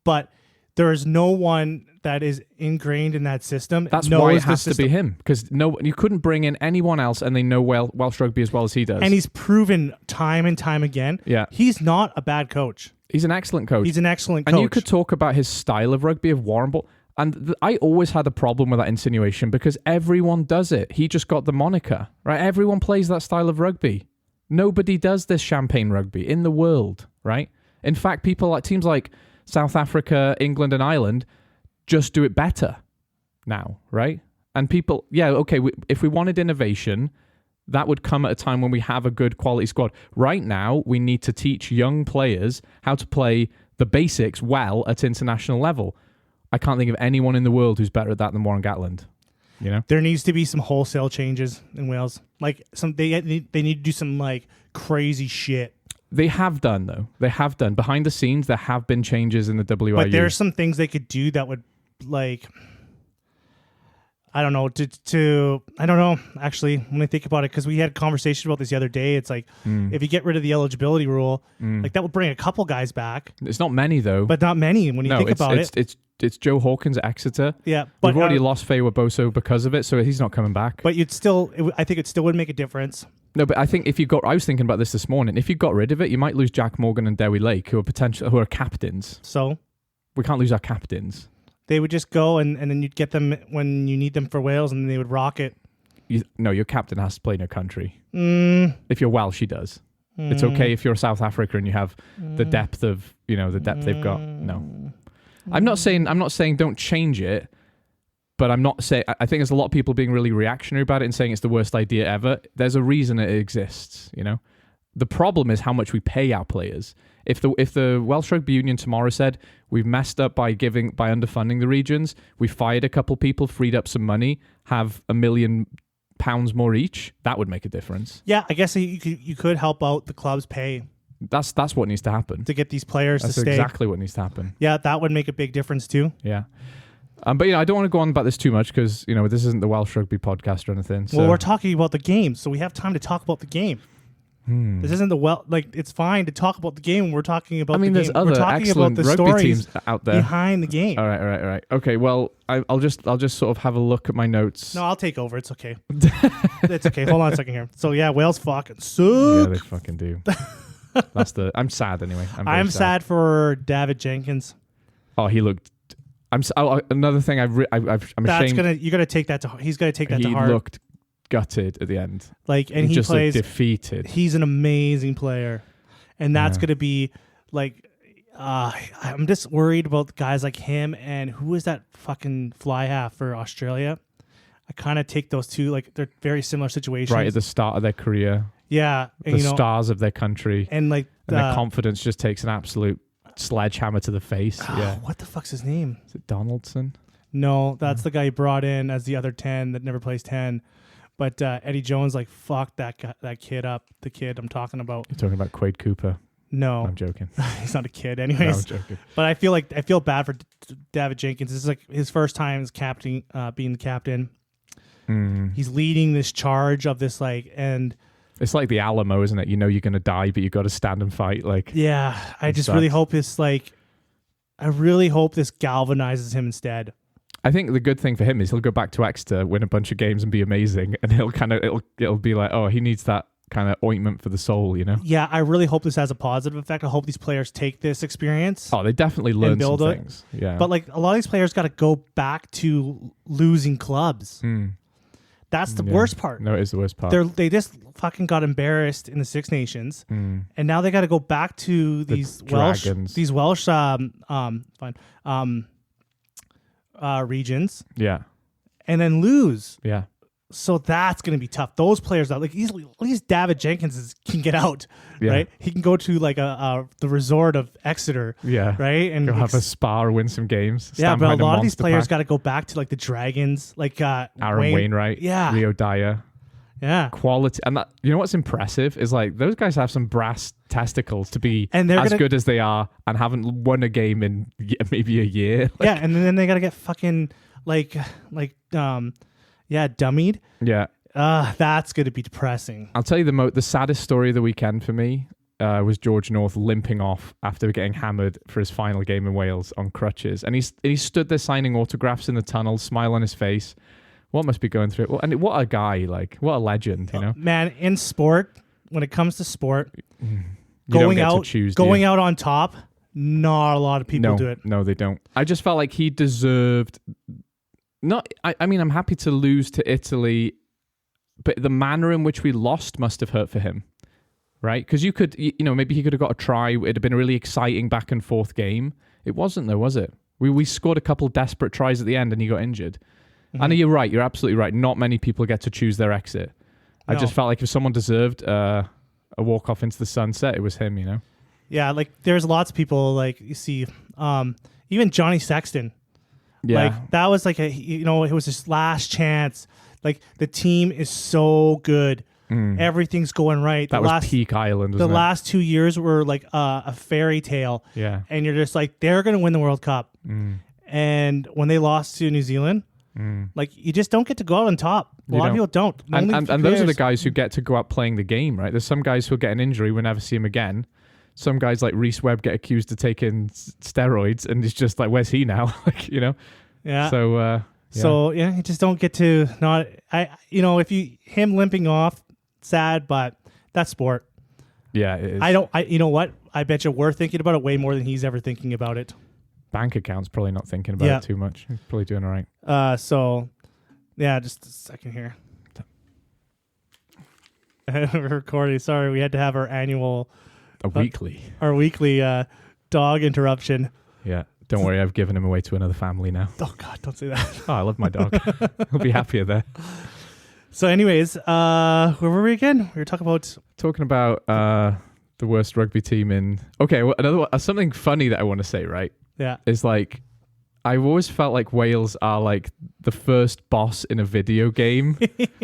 but there is no one that is ingrained in that system. That's why it has to be him, because you couldn't bring in anyone else, and they know Welsh rugby as well as he does. And he's proven time and time again. Yeah, he's not a bad coach. He's an excellent coach. He's an excellent coach. And you could talk about his style of rugby, of Warren Ball. And I always had a problem with that insinuation because everyone does it. He just got the moniker, right? Everyone plays that style of rugby. Nobody does this champagne rugby in the world, right? In fact, teams like South Africa, England, and Ireland just do it better now, right? And people, if we wanted innovation, that would come at a time when we have a good quality squad. Right now, we need to teach young players how to play the basics well at international level. I can't think of anyone in the world who's better at that than Warren Gatland. There needs to be some wholesale changes in Wales. Like they need to do some like crazy shit. They have done though. They have done behind the scenes. There have been changes in the WRU. But there's some things they could do that would like. I don't know. I don't know. Actually, when I think about it, because we had a conversation about this the other day. It's like if you get rid of the eligibility rule, like that would bring a couple guys back. It's not many though. But not many when you think about it. It's Joe Hawkins at Exeter. Yeah, but we've already lost Faye Waboso because of it, so he's not coming back. But I think it still would make a difference. No, but I think I was thinking about this morning. If you got rid of it, you might lose Jack Morgan and Dewi Lake, who are captains. So we can't lose our captains. They would just go and then you'd get them when you need them for Wales, and they would rock it. Your captain has to play in your country. If you're Welsh, he does. It's okay if you're South Africa and you have the depth of they've got. No, I'm not saying don't change it, but I'm not saying. I think there's a lot of people being really reactionary about it and saying it's the worst idea ever. There's a reason it exists. The problem is how much we pay our players. If the Welsh Rugby Union tomorrow said we've messed up by underfunding the regions, we fired a couple people, freed up some money, have $1 million pounds more each, that would make a difference. Yeah, I guess you could help out the club's pay That's what needs to happen. to get these players That's to stay. exactly what needs to happen. Yeah, that would make a big difference too. Yeah. But I don't want to go on about this too much because this isn't the Welsh Rugby podcast or anything. So. Well, we're talking about the game, so we have time to talk about the game. This isn't it's fine to talk about the game when we're talking about the game. There's other we're talking excellent about the rugby stories teams out there behind the game. All right. Okay, well, I'll just sort of have a look at my notes. No, I'll take over. It's okay. It's okay. Hold on a second here. So yeah, Wales fucking suck. Yeah, they fucking do. I'm sad anyway. I'm sad for David Jenkins. Oh, he looked. Another thing I'm ashamed. You're gonna take that to. He's gonna take that to heart. He looked gutted at the end. And he just plays looked defeated. He's an amazing player, and that's gonna be like. I'm just worried about guys like him and who is that fucking fly half for Australia. I kind of take those two they're very similar situations. Right at the start of their career. Yeah, the stars of their country, and their confidence just takes an absolute sledgehammer to the face. Yeah. What the fuck's his name? Is it Donaldson? No, that's the guy he brought in as the other 10 that never plays 10. But Eddie Jones fucked that kid up. The kid I'm talking about. You're talking about Quade Cooper. No, I'm joking. He's not a kid, anyways. No, I'm joking. But I feel bad for David Jenkins. This is his first time as captain, being the captain. He's leading this charge of this and. It's like the Alamo, isn't it? You're going to die, but you got to stand and fight. Yeah, I just really hope this galvanizes him instead. I think the good thing for him is he'll go back to Exeter, win a bunch of games, and be amazing. And it'll be like, oh, he needs that kind of ointment for the soul, Yeah, I really hope this has a positive effect. I hope these players take this experience. Oh, they definitely learn some things. Yeah, but a lot of these players got to go back to losing clubs. That's the worst part. No, it is the worst part. They just fucking got embarrassed in the Six Nations, and now they got to go back to these Welsh regions. Yeah, and then lose. Yeah. So that's going to be tough. Those players out, easily, at least David Jenkins can get out, right? He can go to the resort of Exeter, right? And go have a spa or win some games. Yeah, but a lot of these players got to go back to the Dragons, Aaron Wainwright, Rio Dyer. Yeah, quality. And that, what's impressive is those guys have some brass testicles to be as good as they are and haven't won a game in maybe a year. Yeah, and then they got to get fucking dummied. Yeah. That's going to be depressing. I'll tell you the saddest story of the weekend for me was George North limping off after getting hammered for his final game in Wales on crutches. And he stood there signing autographs in the tunnel, smile on his face. What must be going through it? Well, and what a guy, what a legend, Man, in sport, when it comes to sport, going out on top, not a lot of people do it. No, they don't. I just felt like he deserved... I'm happy to lose to Italy, but the manner in which we lost must have hurt for him, right? Because you could, maybe he could have got a try. It'd have been a really exciting back and forth game. It wasn't though, was it? We scored a couple desperate tries at the end and he got injured. And you're right. You're absolutely right. Not many people get to choose their exit. I just felt like if someone deserved a walk off into the sunset, it was him, Yeah, there's lots of people you see, even Johnny Sexton. Yeah. That was it was his last chance. The team is so good. Everything's going right. That was peak Ireland, wasn't it? The last 2 years were a fairy tale. Yeah. And you're just they're going to win the World Cup. And when they lost to New Zealand, you just don't get to go out on top. A lot of people don't. And those are the guys who get to go out playing the game, right? There's some guys who'll get an injury, we'll never see him again. Some guys like Reece Webb get accused of taking steroids, and it's just where's he now? Yeah. So, you just don't get to not. If him limping off, sad, but that's sport. Yeah, it is. You know what? I bet you we're thinking about it way more than he's ever thinking about it. Bank account's probably not thinking about it too much. He's probably doing all right. Just a second here. We're recording. Sorry, we had to have our annual. Our weekly dog interruption. Yeah. Don't worry, I've given him away to another family now. Oh, God, don't say that. Oh, I love my dog. He'll be happier there. So anyways, where were we again? We were talking about the worst rugby team in... Okay, well, something funny that I want to say, right? Yeah. Is I've always felt like Wales are like the first boss in a video game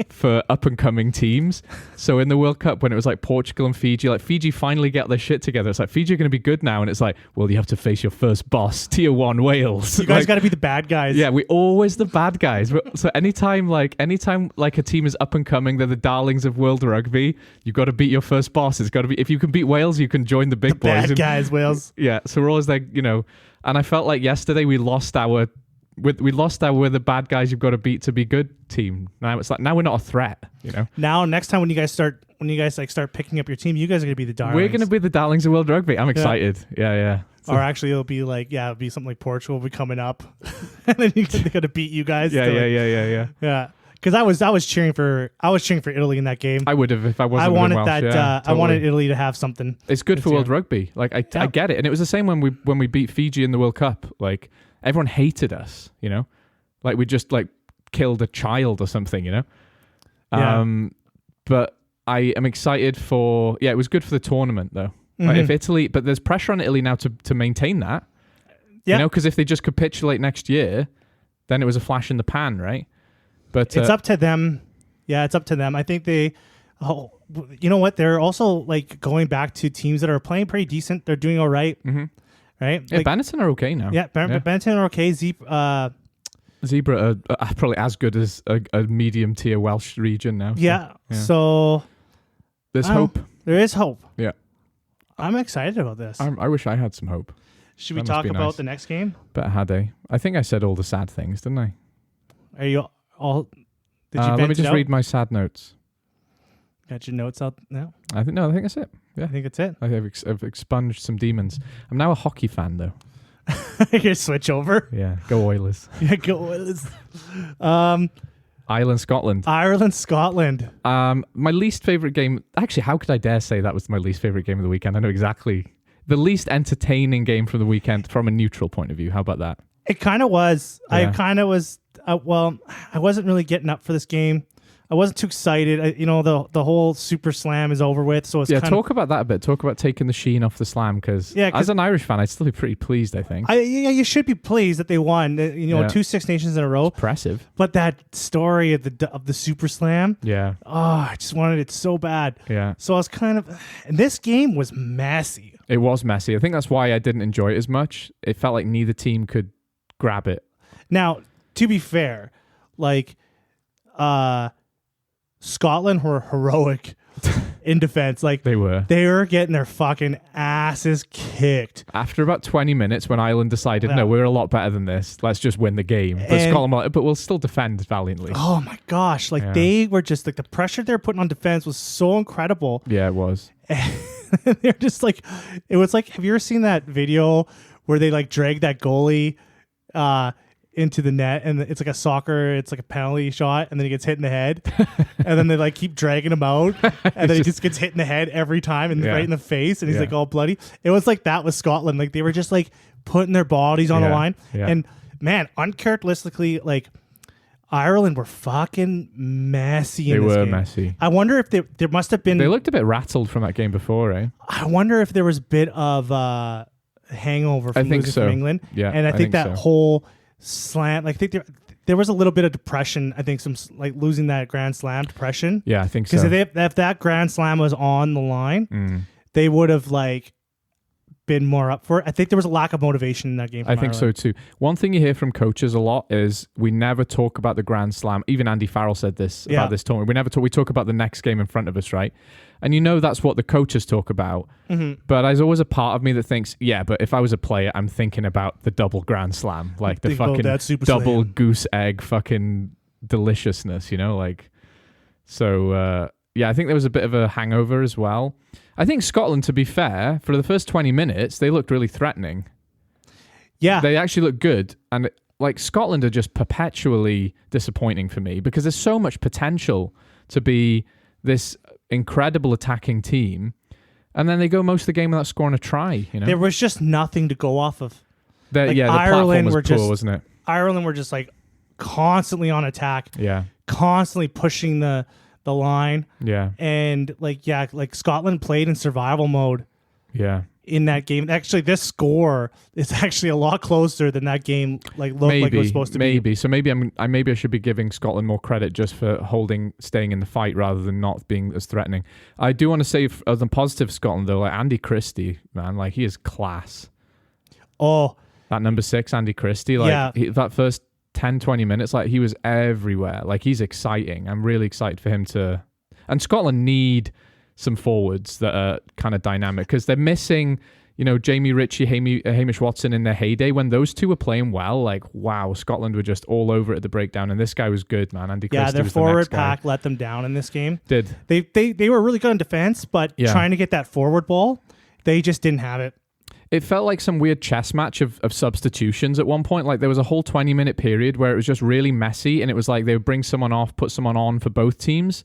for up and coming teams. So in the World Cup, when it was like Portugal and Fiji, like Fiji finally get their shit together. It's like Fiji are going to be good now, and it's like, well, you have to face your first boss, Tier 1 Wales. You guys like, got to be the bad guys. Yeah, we always the bad guys. So anytime like a team is up and coming, they're the darlings of world rugby. You've got to beat your first boss. It's got to be, if you can beat Wales, you can join the big boys. Bad guys, Wales. Yeah, so we're always like, and I felt like yesterday we lost our we're the bad guys you've got to beat to be good team. Now it's like, now we're not a threat, Now next time when you guys start picking up your team, you guys are gonna be the darlings. We're gonna be the darlings of world rugby. I'm excited. Yeah. So, or actually, it'll be like, it'll be something like Portugal will be coming up, and then they're gonna beat you guys. Yeah. Because I was cheering for Italy in that game. I would have if I wasn't. I wanted Welsh. that. Yeah, totally. I wanted Italy to have something. It's good for world rugby. Like I get it, and it was the same when we beat Fiji in the World Cup. Like everyone hated us, like we just like killed a child or something, Yeah. But I am excited for. Yeah, it was good for the tournament though. Like if Italy, but there's pressure on Italy now to maintain that. Yeah. Because if they just capitulate next year, then it was a flash in the pan, right? But it's up to them. Yeah, it's up to them. I think you know what? They're also like going back to teams that are playing pretty decent. They're doing all right. Mm-hmm. Right? Yeah, Benetton are okay now. Yeah, Benetton are okay. Zebra are probably as good as a medium tier Welsh region now. Yeah. So there's hope. There is hope. Yeah. I'm excited about this. I wish I had some hope. Should we talk about the next game? But had I think I said all the sad things, didn't I? Are you all? Did you let me just read my sad notes. Got your notes out now? I think that's it. Yeah. I think it's it. I've expunged some demons. I'm now a hockey fan though. You switch over? Yeah. Go Oilers. Yeah, go Oilers. Ireland, Scotland. Ireland, Scotland. My least favorite game. Actually, how could I dare say that was my least favorite game of the weekend? I know exactly. The least entertaining game from the weekend from a neutral point of view. How about that? It kind of was. Yeah. I kind of was. I wasn't really getting up for this game. I wasn't too excited. The whole Super Slam is over with. So it's talk about that a bit. Talk about taking the sheen off the Slam because as an Irish fan, I'd still be pretty pleased. I think. You should be pleased that they won. 2 Six Nations in a row. It's impressive. But that story of the Super Slam. Yeah. Oh, I just wanted it so bad. Yeah. So I was and this game was messy. It was messy. I think that's why I didn't enjoy it as much. It felt like neither team could grab it. Now, to be fair, like, Scotland were heroic in defense. Like they were getting their fucking asses kicked. After about 20 minutes when Ireland decided, no, we're a lot better than this. Let's just win the game. But Scotland, but we'll still defend valiantly. Oh my gosh. Like they were just like the pressure they're putting on defense was so incredible. Yeah, it was. They're just like, it was like, have you ever seen that video where they like drag that goalie, into the net and it's like a penalty shot and then he gets hit in the head and then they like keep dragging him out and then he just gets hit in the head every time and right in the face and he's like all bloody. It was like that with Scotland. Like they were just like putting their bodies on the line and man, uncharacteristically, like Ireland were fucking messy in this game. They were messy. I wonder if there must have been... They looked a bit rattled from that game before, eh? I wonder if there was a bit of hangover from losing from England. Yeah, and I think that whole slam, like I think there was a little bit of depression. I think some like losing that Grand Slam depression. Yeah, I think so. Because if that Grand Slam was on the line, they would have like been more up for it. I think there was a lack of motivation in that game. I think so too. One thing you hear from coaches a lot is we never talk about the Grand Slam. Even Andy Farrell said this about this tournament. We talk about the next game in front of us, right? And that's what the coaches talk about. Mm-hmm. But there's always a part of me that thinks, yeah, but if I was a player, I'm thinking about the double Grand Slam, like the fucking double goose egg fucking deliciousness, like. So I think there was a bit of a hangover as well. I think Scotland, to be fair, for the first 20 minutes, they looked really threatening. Yeah. They actually looked good. And like Scotland are just perpetually disappointing for me because there's so much potential to be this incredible attacking team. And then they go most of the game without scoring a try, There was just nothing to go off of. The platform was poor, wasn't it? Ireland were just like constantly on attack. Yeah. Constantly pushing the line. Yeah. And like Scotland played in survival mode. Yeah. in that game. Actually, this score is actually a lot closer than that game looked like it was supposed to be. So maybe I should be giving Scotland more credit just for staying in the fight rather than not being as threatening. I do want to say as a positive Scotland though, like Andy Christie, man, like he is class. Oh, that number 6, Andy Christie, like that first 10, 20 minutes, like he was everywhere. Like he's exciting. I'm really excited for him to. And Scotland need some forwards that are kind of dynamic because they're missing, Jamie Ritchie, Hamish Watson in their heyday. When those two were playing well, like, wow, Scotland were just all over it at the breakdown. And this guy was good, man. Andy Christie their was forward the next pack guy. let them down in this game. Did. They were really good in defense, but trying to get that forward ball, they just didn't have it. It felt like some weird chess match of substitutions at one point. Like there was a whole 20-minute period where it was just really messy and it was like they would bring someone off, put someone on for both teams.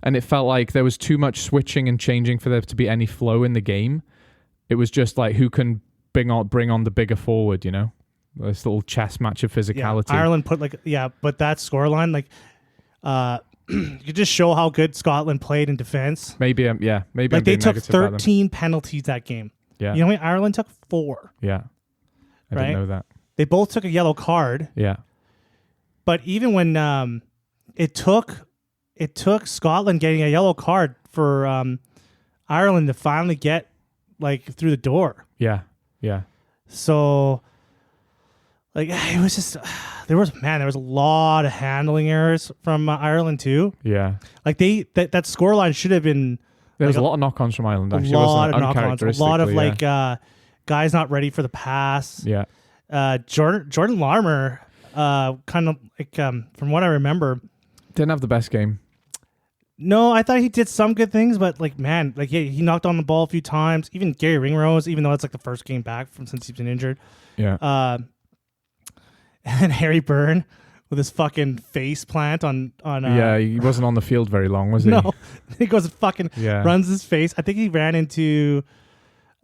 And it felt like there was too much switching and changing for there to be any flow in the game. It was just like who can bring on the bigger forward, This little chess match of physicality. Yeah, Ireland put but that scoreline, you could just show how good Scotland played in defense. Maybe they took 13 penalties that game. Yeah. You know what? Ireland took 4. Yeah. I didn't know that. They both took a yellow card. Yeah. But even when it took Scotland getting a yellow card for Ireland to finally get through the door. Yeah. Yeah. So it was just there was a lot of handling errors from Ireland too. Yeah. That scoreline should have been. There was a lot of knock-ons from Ireland, actually. A lot of knock-ons. A lot of guys not ready for the pass. Yeah. Jordan Larmour, kind of from what I remember, didn't have the best game. No, I thought he did some good things, but he knocked on the ball a few times. Even Gary Ringrose, even though it's the first game back since he's been injured. Yeah. And Harry Byrne with his fucking face plant on. Yeah, he wasn't on the field very long, was he? No, he goes and runs his face. I think he ran into.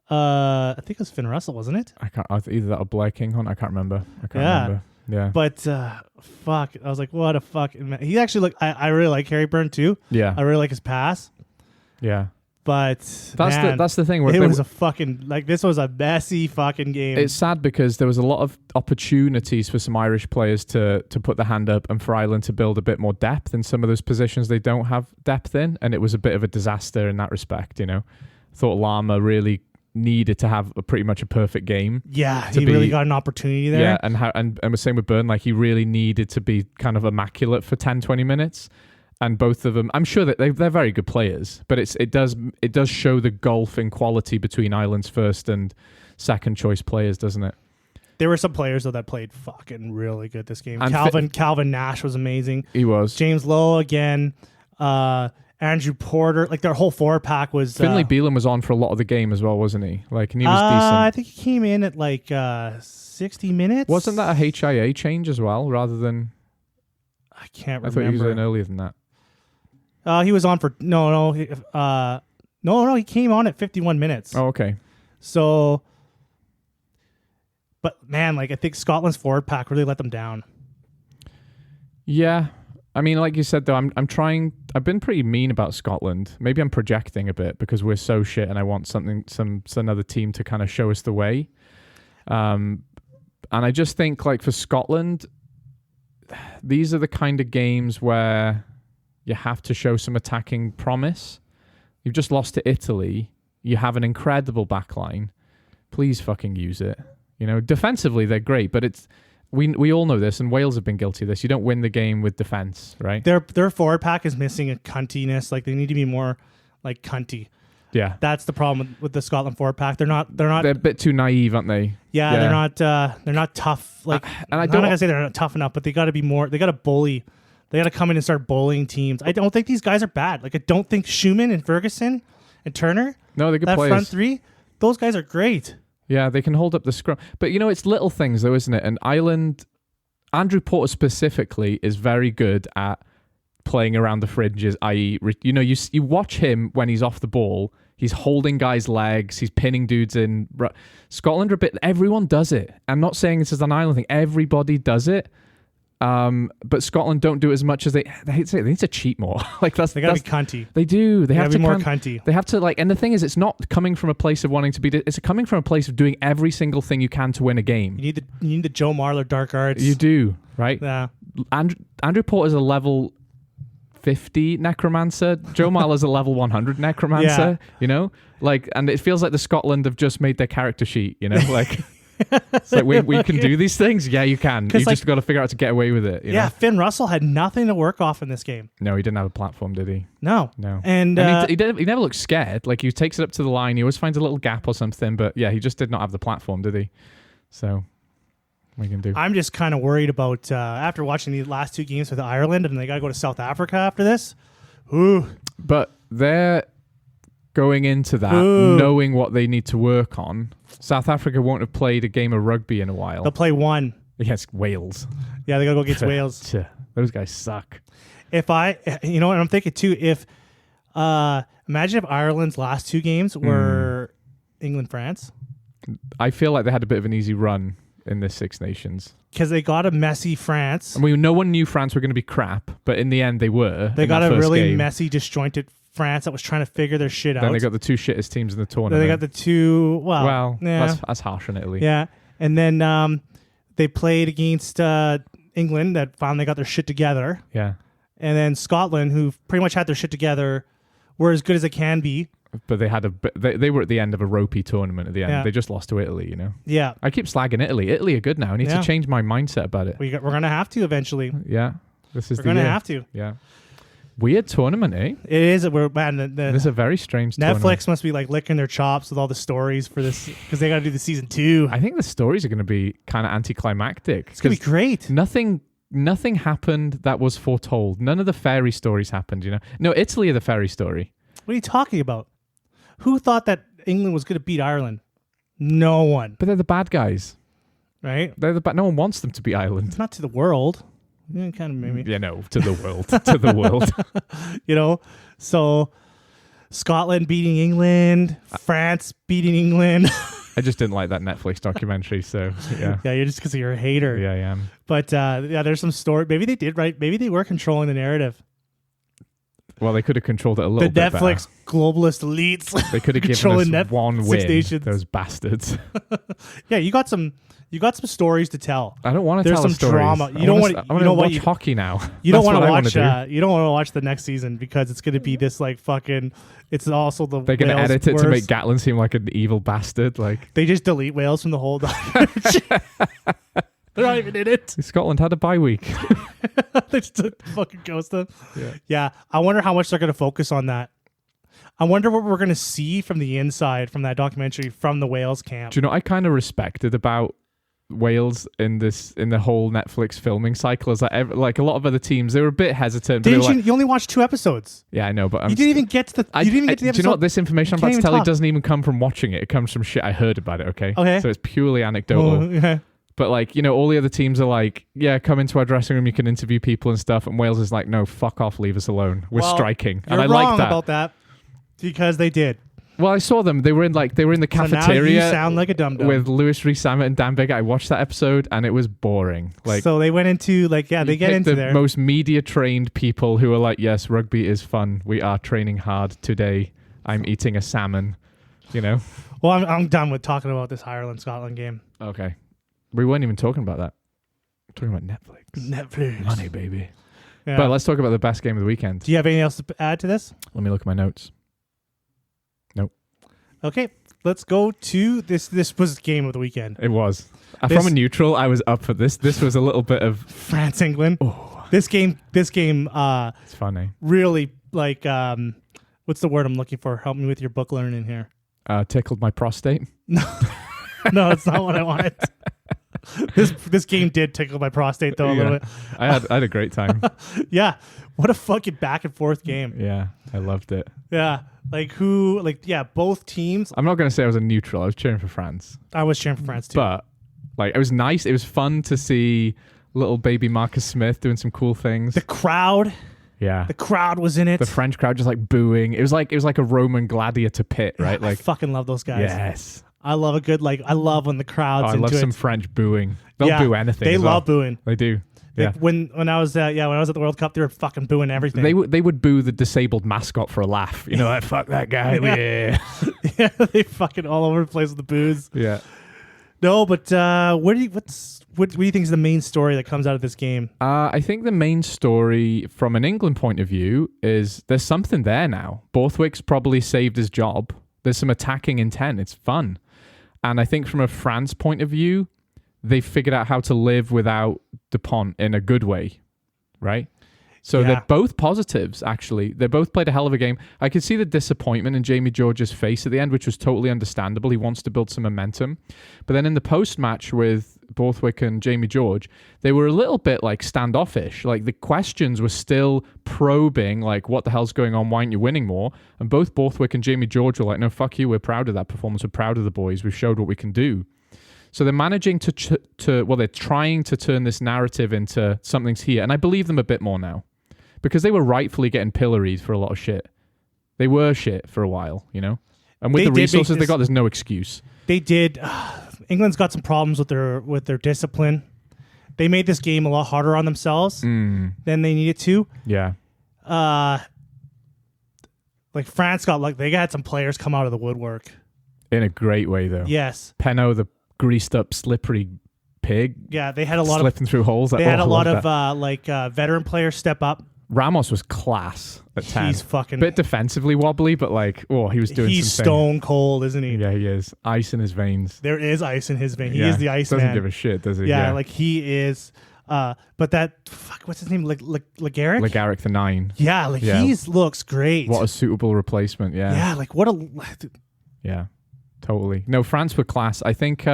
I think it was Finn Russell, wasn't it? Either that or Blair Kinghorn. I can't remember. Remember. Yeah. But fuck, I was like, what a fucking man. He actually I really like Harry Byrne too. Yeah. I really like his pass. Yeah. But that's the thing. It was a fucking this was a messy fucking game. It's sad because there was a lot of opportunities for some Irish players to put the hand up and for Ireland to build a bit more depth in some of those positions they don't have depth in, and it was a bit of a disaster in that respect. I thought Lama really needed to have pretty much a perfect game. Yeah, he really got an opportunity there. Yeah, and the same with Byrne. He really needed to be kind of immaculate for 10, 20 minutes. And both of them, I'm sure that they're very good players, but it does show the gulf in quality between Ireland's first and second choice players, doesn't it? There were some players though that played fucking really good this game. And Calvin Nash was amazing. He was. James Lowe again. Andrew Porter, their whole forward pack was. Finlay Bealham was on for a lot of the game as well, wasn't he? And he was decent. I think he came in at 60 minutes. Wasn't that a HIA change as well, rather than? I can't remember. I thought he was in earlier than that. He was on for no. He came on at 51 minutes. Oh, okay. So, but man, I think Scotland's forward pack really let them down. Yeah. I mean, like you said, though, I'm trying. I've been pretty mean about Scotland. Maybe I'm projecting a bit because we're so shit, and I want another team to kind of show us the way. And I just think, for Scotland, these are the kind of games where you have to show some attacking promise. You've just lost to Italy. You have an incredible backline. Please fucking use it. Defensively they're great, but it's. We all know this, and Wales have been guilty of this. You don't win the game with defense, right? Their forward pack is missing a cuntiness. They need to be more cunty. Yeah, that's the problem with the Scotland forward pack. They're a bit too naive, aren't they? Yeah. They're not tough. And I'm not gonna say they're not tough enough, but they got to be more. They got to bully. They got to come in and start bullying teams. I don't think these guys are bad. I don't think Schumann and Ferguson and Turner. No, they're good that players. Front three, those guys are great. Yeah, they can hold up the scrum. But, it's little things, though, isn't it? And Ireland, Andrew Porter specifically, is very good at playing around the fringes, i.e., you watch him when he's off the ball, he's holding guys' legs, he's pinning dudes in. Scotland, everyone does it. I'm not saying this is an Ireland thing. Everybody does it. But Scotland don't do it as much as they hate to say it, they need to cheat more. Like they gotta be cunty. They do. They have to be more cunty. They have to and the thing is, it's not coming from a place of wanting to be. It's coming from a place of doing every single thing you can to win a game. You need the Joe Marler dark arts. You do, right? Yeah. Andrew Porter's a level 50 necromancer. Joe Marler's a level 100 necromancer. Yeah. And it feels like the Scotland have just made their character sheet. Like. It's like we can do these things. Yeah, you can. You just got to figure out how to get away with it. You know? Finn Russell had nothing to work off in this game. No, he didn't have a platform, did he? No. And he never looked scared. Like he takes it up to the line. He always finds a little gap or something. But yeah, he just did not have the platform, did he? So what can do? I'm just kind of worried about after watching these last 2 games with Ireland, and they got to go to South Africa after this. Ooh. But they're going into that knowing what they need to work on. South Africa won't have played a game of rugby in a while. They'll play one against Wales. Yeah, they got to go against Wales. Those guys suck. And I'm thinking too, if imagine if Ireland's last 2 games were England-France. I feel like they had a bit of an easy run in this Six Nations. Because they got a messy France. I mean, no one knew France were going to be crap, but in the end they were. They got a really messy, disjointed France that was trying to figure their shit out. Then they got the 2 shittest teams in the tournament. Then they got the 2... Well, yeah. That's harsh on Italy. Yeah. And then they played against England that finally got their shit together. Yeah. And then Scotland, who pretty much had their shit together, were as good as they can be. But they were at the end of a ropey tournament at the end. Yeah. They just lost to Italy, Yeah. I keep slagging Italy. Italy are good now. I need to change my mindset about it. We're going to have to eventually. Yeah. We're going to have to. Yeah. Weird tournament, eh? It is. This is a very strange tournament. Netflix must be like licking their chops with all the stories for this because they got to do the season 2. I think the stories are going to be kind of anticlimactic. It's going to be great. Nothing happened that was foretold. None of the fairy stories happened, No, Italy are the fairy story. What are you talking about? Who thought that England was going to beat Ireland? No one. But they're the bad guys. Right? No one wants them to beat Ireland. Not to the world. Yeah, kind of maybe. Yeah, no, to the world. To the world. So Scotland beating England, France beating England. I just didn't like that Netflix documentary, so yeah. Yeah, you're just because you're a hater. Yeah, I am. But there's some story. Maybe they did, right? Maybe they were controlling the narrative. Well, they could have controlled it a little bit better. The Netflix globalist elites. They could have given us one win, those bastards. Yeah, you got some stories to tell. I don't want to tell some stories. Drama. I want to watch hockey now. You don't want to watch. You don't want to watch the next season because it's going to be this like fucking. It's also the. They're going to edit it to make Gatlin seem like an evil bastard. Like they just delete Wales from the whole documentary. They're not even in it. Scotland had a bye week. They just fucking ghost them. Yeah. I wonder how much they're going to focus on that. I wonder what we're going to see from the inside from that documentary from the Wales camp. Do you know what I kind of respected about Wales in the whole Netflix filming cycle is that like a lot of other teams, they were a bit hesitant. You only watched 2 episodes. Yeah, I know, but you didn't even get to the. You didn't even get to the episode. Do you know what this information I'm about to tell you doesn't even come from watching it? It comes from shit I heard about it. Okay. So it's purely anecdotal. Yeah. But like, all the other teams are like, yeah, come into our dressing room, you can interview people and stuff. And Wales is like, no, fuck off, leave us alone. We're striking. And I like that. About that because they did. Well, I saw them. They were in the cafeteria. So now you sound like a dum-dum. With Louis Rees-Zammit and Dan Bigger. I watched that episode and it was boring. Like, so they went into they get into the most media trained people who are like, yes, rugby is fun. We are training hard today. I'm eating a salmon. Well, I'm done with talking about this Ireland-Scotland game. Okay. We weren't even talking about that. We're talking about Netflix. Money, baby. Yeah. But let's talk about the best game of the weekend. Do you have anything else to add to this? Let me look at my notes. Nope. Okay, let's go to this. This was game of the weekend. It was. From a neutral, I was up for this. This was a little bit of France, England. Oh. This game. It's funny. Really, like, what's the word I'm looking for? Help me with your book learning here. Tickled my prostate. No, that's not what I wanted. This game did tickle my prostate though a little bit. I had a great time. Yeah, what a fucking back and forth game. Yeah, I loved it. Yeah, both teams. I'm not gonna say I was a neutral. I was cheering for France. I was cheering for France too. But it was nice. It was fun to see little baby Marcus Smith doing some cool things. The crowd. Yeah, the crowd was in it. The French crowd just like booing. It was like a Roman gladiator pit, right? I fucking love those guys. Yes. I love when the crowd's into it. I love some French booing. They'll boo anything. They love booing. They do. Yeah. When I was at the World Cup, they were fucking booing everything. They would boo the disabled mascot for a laugh. You know, like, fuck that guy. Yeah. Yeah, they fucking all over the place with the boos. Yeah. No, but what do you think is the main story that comes out of this game? I think the main story from an England point of view is there's something there now. Borthwick's probably saved his job. There's some attacking intent. It's fun. And I think from a France point of view, they've figured out how to live without Dupont in a good way, right? So they're both positives, actually. They both played a hell of a game. I could see the disappointment in Jamie George's face at the end, which was totally understandable. He wants to build some momentum. But then in the post-match with Borthwick and Jamie George, they were a little bit like standoffish. Like the questions were still probing, like, what the hell's going on? Why aren't you winning more? And both Borthwick and Jamie George were like, no, fuck you. We're proud of that performance. We're proud of the boys. We've showed what we can do. So they're managing they're trying to turn this narrative into something's here. And I believe them a bit more now. Because they were rightfully getting pilloried for a lot of shit. They were shit for a while, you know? And with the resources they got, there's no excuse. They did. England's got some problems with their discipline. They made this game a lot harder on themselves than they needed to. Yeah. Like France they got some players come out of the woodwork. In a great way, though. Yes. Peno, the greased up, slippery pig. Yeah, they had a lot slipping through holes. They had a lot of veteran players step up. Ramos was class at 10. He's fucking... Bit defensively wobbly, but he was doing He's some stone cold, isn't he? Yeah, he is. Ice in his veins. There is ice in his veins. He is the ice doesn't man. give a shit, does he? Yeah, like he is... but that... what's his name? Legaric? Legaric the 9. Yeah, he looks great. What a suitable replacement, yeah. Yeah, like what a... Yeah, totally. No, France were class. I think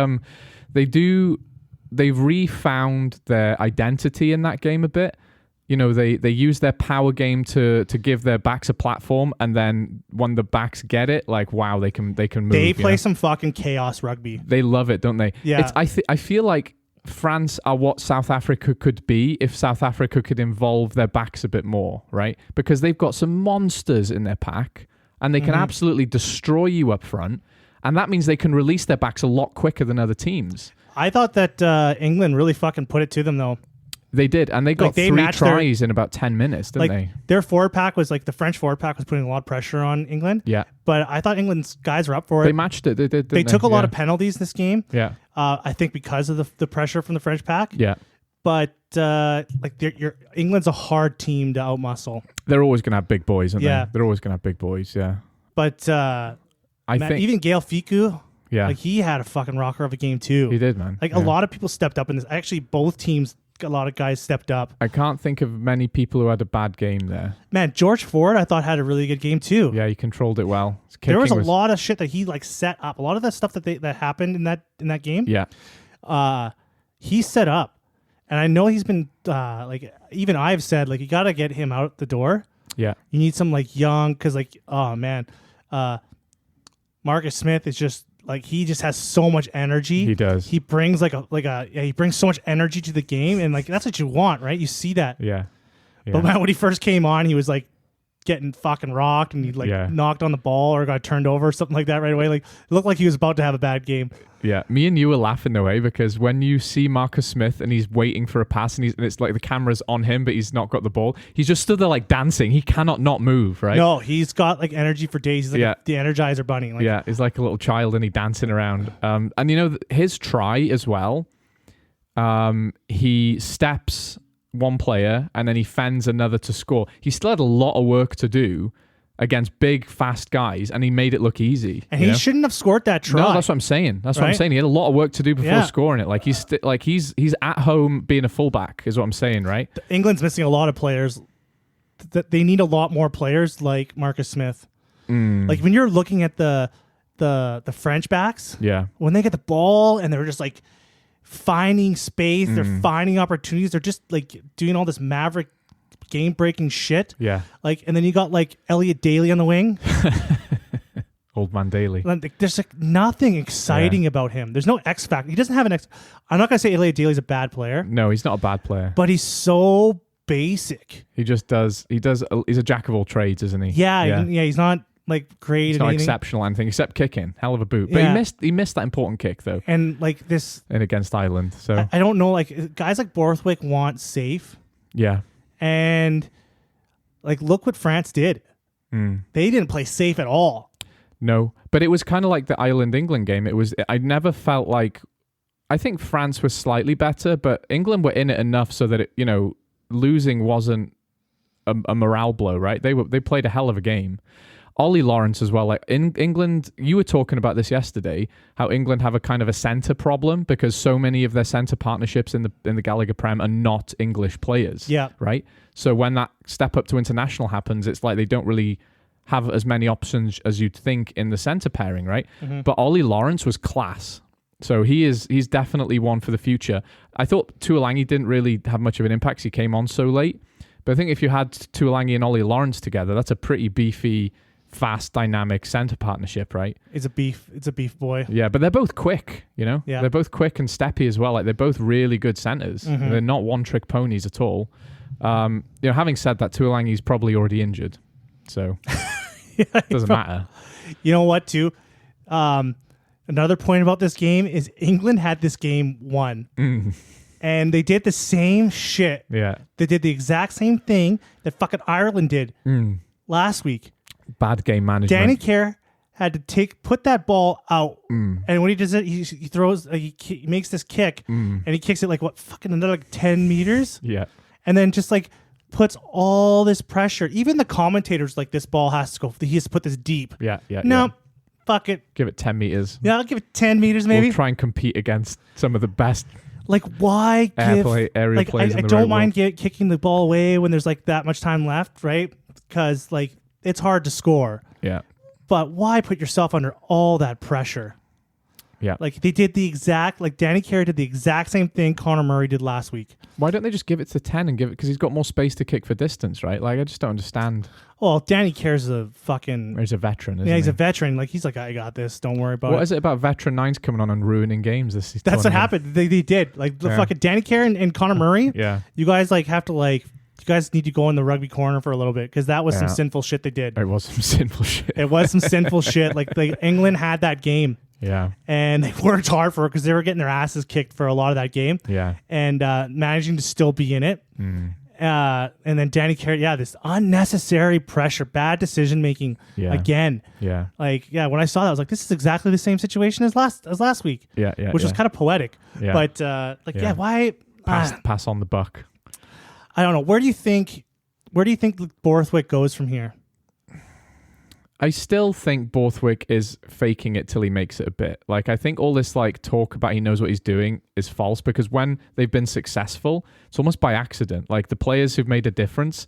they've refound their identity in that game a bit. You know, they use their power game to give their backs a platform, and then when the backs get it, like, wow, they can move. They play some fucking chaos rugby. They love it, don't they? Yeah. I feel like France are what South Africa could be if South Africa could involve their backs a bit more, right? Because they've got some monsters in their pack, and they can absolutely destroy you up front, and that means they can release their backs a lot quicker than other teams. I thought that England really fucking put it to them, though. They did, and they got 3 tries in about 10 minutes, didn't they? Their forward pack was the French forward pack was putting a lot of pressure on England. Yeah. But I thought England's guys were up for it. They matched it. They did. They took a lot of penalties this game. Yeah. I think because of the pressure from the French pack. Yeah. But England's a hard team to outmuscle. They're always going to have big boys, aren't they? They're always going to have big boys, yeah. But I think even Gael Fickou, he had a fucking rocker of a game too. He did, man. A lot of people stepped up in this. Actually, both teams, a lot of guys stepped up. I can't think of many people who had a bad game there. Man, George Ford, I thought, had a really good game too. Yeah, he controlled it well. There was a lot of shit that he set up. A lot of the stuff that happened in that game. Yeah. He set up, and I know he's been even I've said you got to get him out the door. Yeah. You need some young, because oh man, Marcus Smith is just. He just has so much energy. He does. He brings he brings so much energy to the game, and that's what you want, right? You see that. Yeah. But man, when he first came on, he was getting fucking rocked, and he knocked on the ball or got turned over or something like that right away. It looked like he was about to have a bad game. Yeah, me and you were laughing the way because when you see Marcus Smith and he's waiting for a pass and it's like the camera's on him, but he's not got the ball. He's just stood there dancing. He cannot not move, right? No, he's got energy for days. He's the Energizer Bunny. He's like a little child and he's dancing around. And his try as well. He steps one player and then he fends another to score. He still had a lot of work to do against big, fast guys, and he made it look easy. And he shouldn't have scored that try. No, that's what I'm saying. What I'm saying. He had a lot of work to do before scoring it. He's at home being a fullback, is what I'm saying, right? England's missing a lot of players. They need a lot more players like Marcus Smith. When you're looking at the French backs, when they get the ball and they're just finding space, they're finding opportunities, they're just doing all this maverick game-breaking shit. Yeah. And then you got Elliot Daly on the wing. Old man Daly. There's nothing exciting about him. There's no X factor. He doesn't have an X. I'm not gonna say Elliot Daly's a bad player. No, he's not a bad player. But he's so basic. He just does. He's a jack of all trades, isn't he? Yeah. He's not. like great. He's at not anything. exceptional or anything except kicking. Hell of a boot. But Yeah. he missed that important kick though. And like this, And against Ireland. So I don't know. Like guys like Borthwick want safe, yeah. and like look what France did. They didn't play safe at all. No, but it was kind of like the Ireland-England game. I never felt like, I think France was slightly better, but England were in it enough so that losing wasn't a morale blow, right? They played a hell of a game. Ollie Lawrence as well. Like in England, you were talking about this yesterday, how England have a kind of a centre problem because so many of their centre partnerships in the Gallagher Prem are not English players. Yeah. Right? So when that step up to international happens, it's like they don't really have as many options as you'd think in the centre pairing, right? Mm-hmm. But Ollie Lawrence was class. So he's definitely one for the future. I thought Tuolangi didn't really have much of an impact. He came on so late. But I think if you had Tuolangi and Ollie Lawrence together, that's a pretty beefy, fast, dynamic centre partnership, right? It's a beef boy. Yeah, but they're both quick, Yeah. They're both quick and steppy as well. Like they're both really good centres. Mm-hmm. They're not one-trick ponies at all. Having said that, Tuolangi's probably already injured. So it doesn't matter. You know what, too? Another point about this game is England had this game won. And they did the same shit. Yeah. They did the exact same thing that fucking Ireland did last week. Bad game management. Danny Kerr had to put that ball out. And when he does it, he throws, he makes this kick and he kicks it like fucking another 10 meters? Yeah. And then just like puts all this pressure. Even the commentators like, this ball has to go, he has to put this deep. Yeah. No, fuck it. Give it 10 meters. Yeah, I'll give it 10 meters maybe. We'll try and compete against some of the best. Like, why give... aerial plays in the I don't real mind world. kicking the ball away when there's like that much time left, right? Because like it's hard to score. Yeah. But why put yourself under all that pressure? Yeah. Like they did Danny Kerr did the exact same thing Conor Murray did last week. Why don't they just give it to 10 and give it, because he's got more space to kick for distance, right? Like I just don't understand. Well, Danny Kerr's a fucking... He's a veteran, isn't yeah, he's he? a veteran. Like he's like, I got this. Don't worry about it. What is it about veteran nines coming on and ruining games this season? That's what happened. They did. Like the fucking Danny Kerr and Conor Murray. Yeah. You guys you guys need to go in the rugby corner for a little bit because that was some sinful shit they did. It was some sinful shit. It was some sinful shit. Like England had that game. Yeah. And they worked hard for it because they were getting their asses kicked for a lot of that game. Yeah. And managing to still be in it. And then Danny Kerr, this unnecessary pressure, bad decision making again. Yeah. Like, when I saw that, I was like, this is exactly the same situation as last week. Yeah. Which was kind of poetic. Yeah. But why pass on the buck? I don't know. Where do you think Borthwick goes from here? I still think Borthwick is faking it till he makes it a bit. Like, I think all this talk about he knows what he's doing is false because when they've been successful, it's almost by accident. Like the players who've made a difference,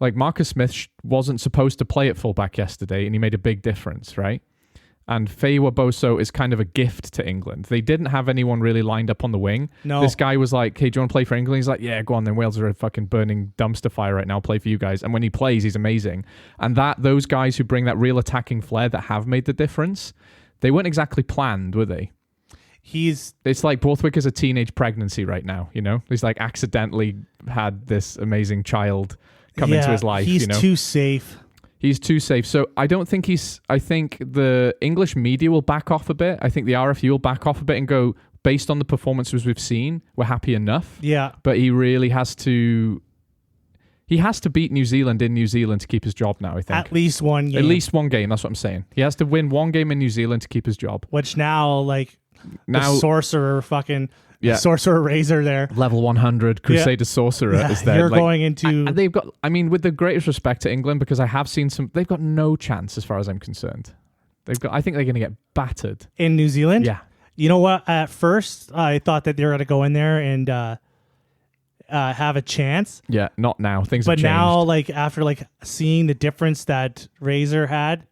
like Marcus Smith wasn't supposed to play at fullback yesterday and he made a big difference, right? And Feiwa Boso is kind of a gift to England. They didn't have anyone really lined up on the wing. No. This guy was like, hey, do you want to play for England? He's like, yeah, go on then. Wales are a fucking burning dumpster fire right now. I'll play for you guys. And when he plays, he's amazing. And those guys who bring that real attacking flair that have made the difference, they weren't exactly planned, were they? It's like Borthwick is a teenage pregnancy right now, He's like accidentally had this amazing child come into his life, He's too safe. He's too safe. So I don't think I think the English media will back off a bit. I think the RFU will back off a bit and go, based on the performances we've seen, we're happy enough. Yeah. But he really has to beat New Zealand in New Zealand to keep his job now, I think. At least one game. At least one game, that's what I'm saying. He has to win one game in New Zealand to keep his job. Which now the sorcerer fucking... Yeah. Sorcerer Razor there. Level 100 Crusader Sorcerer is there. You're going into... And they've got... I mean, with the greatest respect to England, because I have seen some... They've got no chance as far as I'm concerned. I think they're going to get battered. In New Zealand? Yeah. You know what? At first, I thought that they were going to go in there and have a chance. Yeah, not now. Things have changed. But now, after seeing the difference that Razor had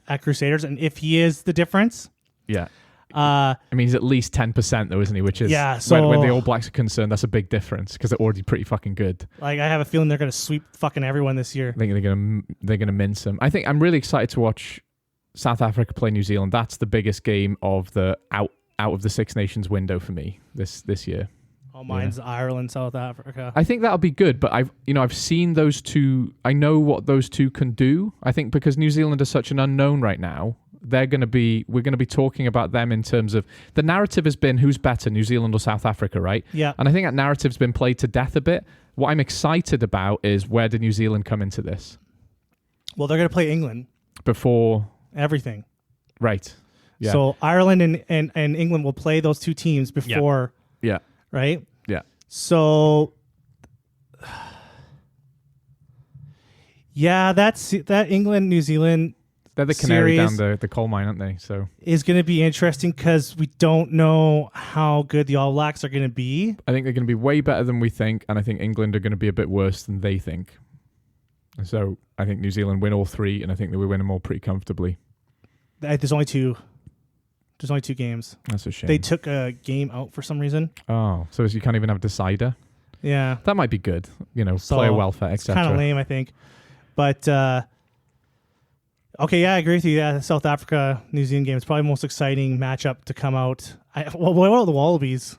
at Crusaders, and if he is the difference... Yeah. I mean, he's at least 10% though, isn't he? Which is so when the All Blacks are concerned, that's a big difference because they're already pretty fucking good. I have a feeling they're going to sweep fucking everyone this year. I think they're gonna mince them. I think I'm really excited to watch South Africa play New Zealand. That's the biggest game of the out of the Six Nations window for me this year. Oh, mine's Ireland, South Africa. I think that'll be good, but I've seen those two. I know what those two can do. I think because New Zealand is such an unknown right now, we're going to be talking about them in terms of the narrative has been who's better, New Zealand or South Africa, right? Yeah. And I think that narrative's been played to death a bit. What I'm excited about is where did New Zealand come into this? Well, they're going to play England. Before everything. Right. Yeah. So Ireland and England will play those two teams before. Yeah. Right? Yeah. So yeah, that England New Zealand they're the canary series down the coal mine, aren't they? So is going to be interesting because we don't know how good the All Blacks are going to be. I think they're going to be way better than we think, and I think England are going to be a bit worse than they think. So I think New Zealand win all three, and I think they will win them all pretty comfortably. There's only two games. That's a shame. They took a game out for some reason. Oh, so you can't even have a decider? Yeah. That might be good. So player welfare, it's etc. kind of lame, I think. But okay, yeah, I agree with you. Yeah, the South Africa New Zealand game is probably the most exciting matchup to come out. What about the Wallabies?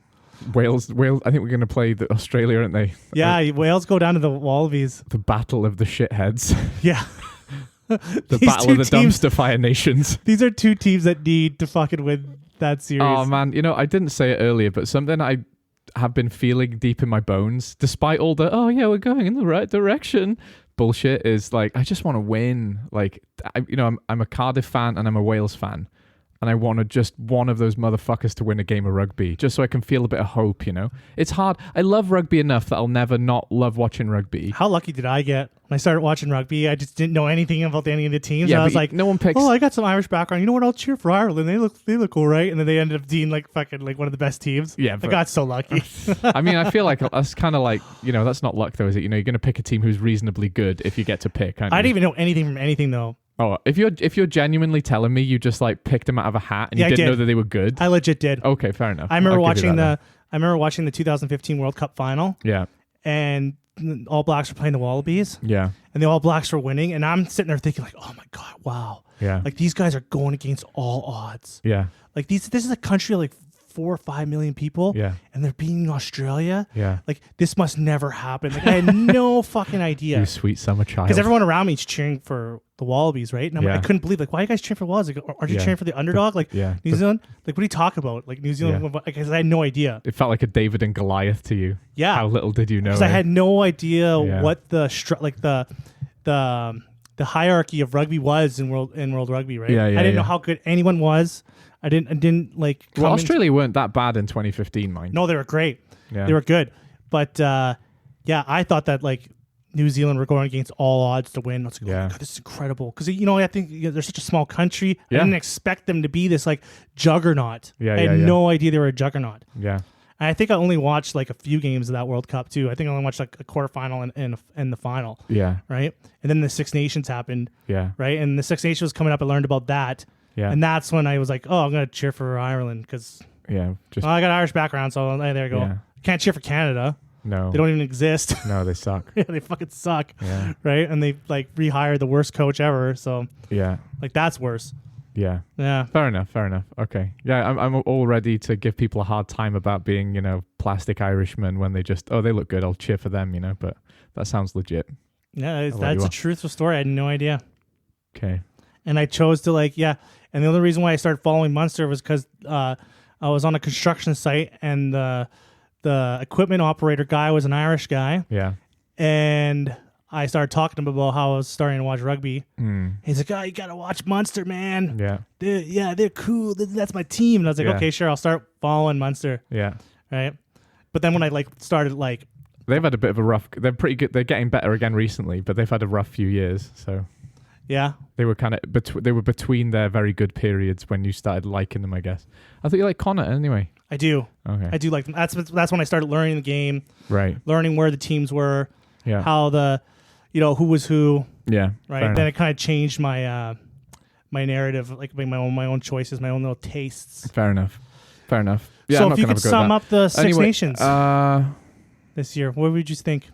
Wales. I think we're going to play Australia, aren't they? Yeah, Wales go down to the Wallabies. The battle of the shitheads. Yeah. The battle of the dumpster fire nations. These are two teams that need to fucking win that series. Oh man, I didn't say it earlier, but something I have been feeling deep in my bones, despite all the we're going in the right direction bullshit, is like I just want to win. Like I'm a Cardiff fan and I'm a Wales fan, and I want just one of those motherfuckers to win a game of rugby, just so I can feel a bit of hope. It's hard. I love rugby enough that I'll never not love watching rugby. How lucky did I get when I started watching rugby? I just didn't know anything about any of the teams. Yeah, I was like, no one picks. Oh, I got some Irish background. You know what? I'll cheer for Ireland. They look all right. And then they ended up being like fucking like one of the best teams. Yeah, I got so lucky. I mean, I feel like that's kind of like that's not luck though, is it? You're going to pick a team who's reasonably good if you get to pick. I didn't even know anything from anything though. Oh, if you're genuinely telling me you just like picked them out of a hat and you didn't know that they were good. I legit did. Okay, fair enough. I remember watching the 2015 World Cup final. Yeah. And the All Blacks were playing the Wallabies. Yeah. And the All Blacks were winning, and I'm sitting there thinking like, oh my god, wow. Yeah. Like these guys are going against all odds. Yeah. Like this is a country of like 4 or 5 million people. Yeah. And they're beating Australia. Yeah. Like this must never happen. Like I had no fucking idea. You sweet summer child. Because everyone around me is cheering for the Wallabies, right? And I couldn't believe like, why are you guys cheering for Wallabies? Like, aren't you cheering for the underdog? Like New Zealand? Like what are you talking about? Like New Zealand? Because I had no idea. It felt like a David and Goliath to you. Yeah. How little did you know? Because I had no idea what the hierarchy of rugby was in world rugby, right? Yeah, I didn't know how good anyone was. I didn't like. Well, Australia weren't that bad in 2015, mind. No, they were great. Yeah. They were good, but I thought that like New Zealand were going against all odds to win. I was like, oh my God, this is incredible. Because I think they're such a small country. I didn't expect them to be this like juggernaut. I had no idea they were a juggernaut. Yeah. And I think I only watched like a few games of that World Cup too. I think I only watched like a quarterfinal and the final. Yeah. Right. And then the Six Nations happened. Yeah. Right. And the Six Nations was coming up. I learned about that. Yeah. And that's when I was like, oh, I'm going to cheer for Ireland because I got an Irish background. So there you go. Yeah. Can't cheer for Canada. No. They don't even exist. No, they suck. Yeah, they fucking suck. Yeah. Right. And they like rehired the worst coach ever. So yeah, like that's worse. Yeah. Yeah. Fair enough. Okay. Yeah, I'm all ready to give people a hard time about being, plastic Irishmen when they just, they look good. I'll cheer for them, but that sounds legit. Yeah, that's a truthful story. I had no idea. Okay. And I chose to and the only reason why I started following Munster was because I was on a construction site and the equipment operator guy was an Irish guy. Yeah. And I started talking to him about how I was starting to watch rugby. He's like, oh, you got to watch Munster, man. Yeah. They're cool. That's my team. And I was like, okay, sure. I'll start following Munster. Yeah. Right. But then when I started they've had a bit of a rough, they're pretty good. They're getting better again recently, but they've had a rough few years. So yeah. They were kind of they were between their very good periods when you started liking them, I guess. I thought you liked Connacht anyway. I do. Okay. I do like them. That's when I started learning the game. Right. Learning where the teams were. Yeah. How who was who. Yeah. Right. Then it kind of changed my my narrative, like my own choices, my own little tastes. Fair enough. Yeah, so if you could sum up the Six Nations this year, what would you think?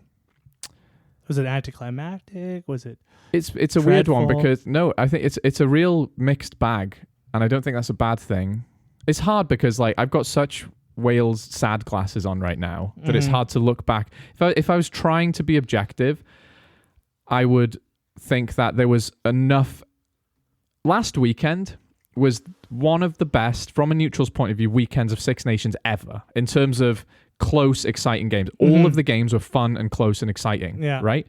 Was it anticlimactic? Was it? It's a weird one because I think it's a real mixed bag, and I don't think that's a bad thing. It's hard because I've got such Wales sad glasses on right now that it's hard to look back. If I was trying to be objective, I would think that there was enough. Last weekend was one of the best, from a neutral's point of view, weekends of Six Nations ever in terms of close, exciting games. All of the games were fun and close and exciting. Yeah. Right.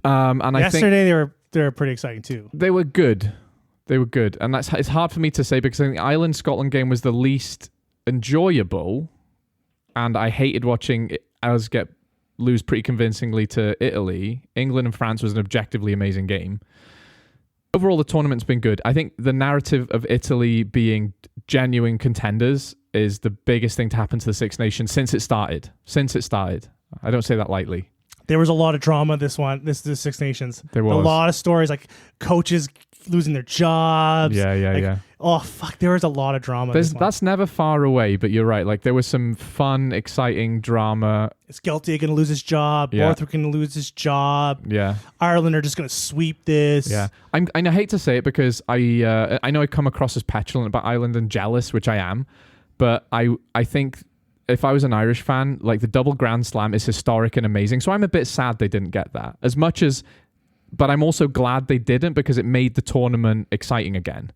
And yesterday they were pretty exciting too. They were good. And it's hard for me to say because I think the Ireland-Scotland game was the least enjoyable, and I hated watching us lose pretty convincingly to Italy. England and France was an objectively amazing game. Overall, the tournament's been good. I think the narrative of Italy being genuine contenders is the biggest thing to happen to the Six Nations since it started. I don't say that lightly. There was a lot of drama this Six Nations. There was. A lot of stories, like coaches losing their jobs. Yeah. Oh, fuck. There was a lot of drama. That's never far away, but you're right. Like, there was some fun, exciting drama. Is Skelty going to lose his job? Yeah. Borthwick going to lose his job? Yeah. Ireland are just going to sweep this. Yeah. I hate to say it because I know I come across as petulant about Ireland and jealous, which I am, but I think if I was an Irish fan, like, the double Grand Slam is historic and amazing. So I'm a bit sad they didn't get that. But I'm also glad they didn't because it made the tournament exciting again.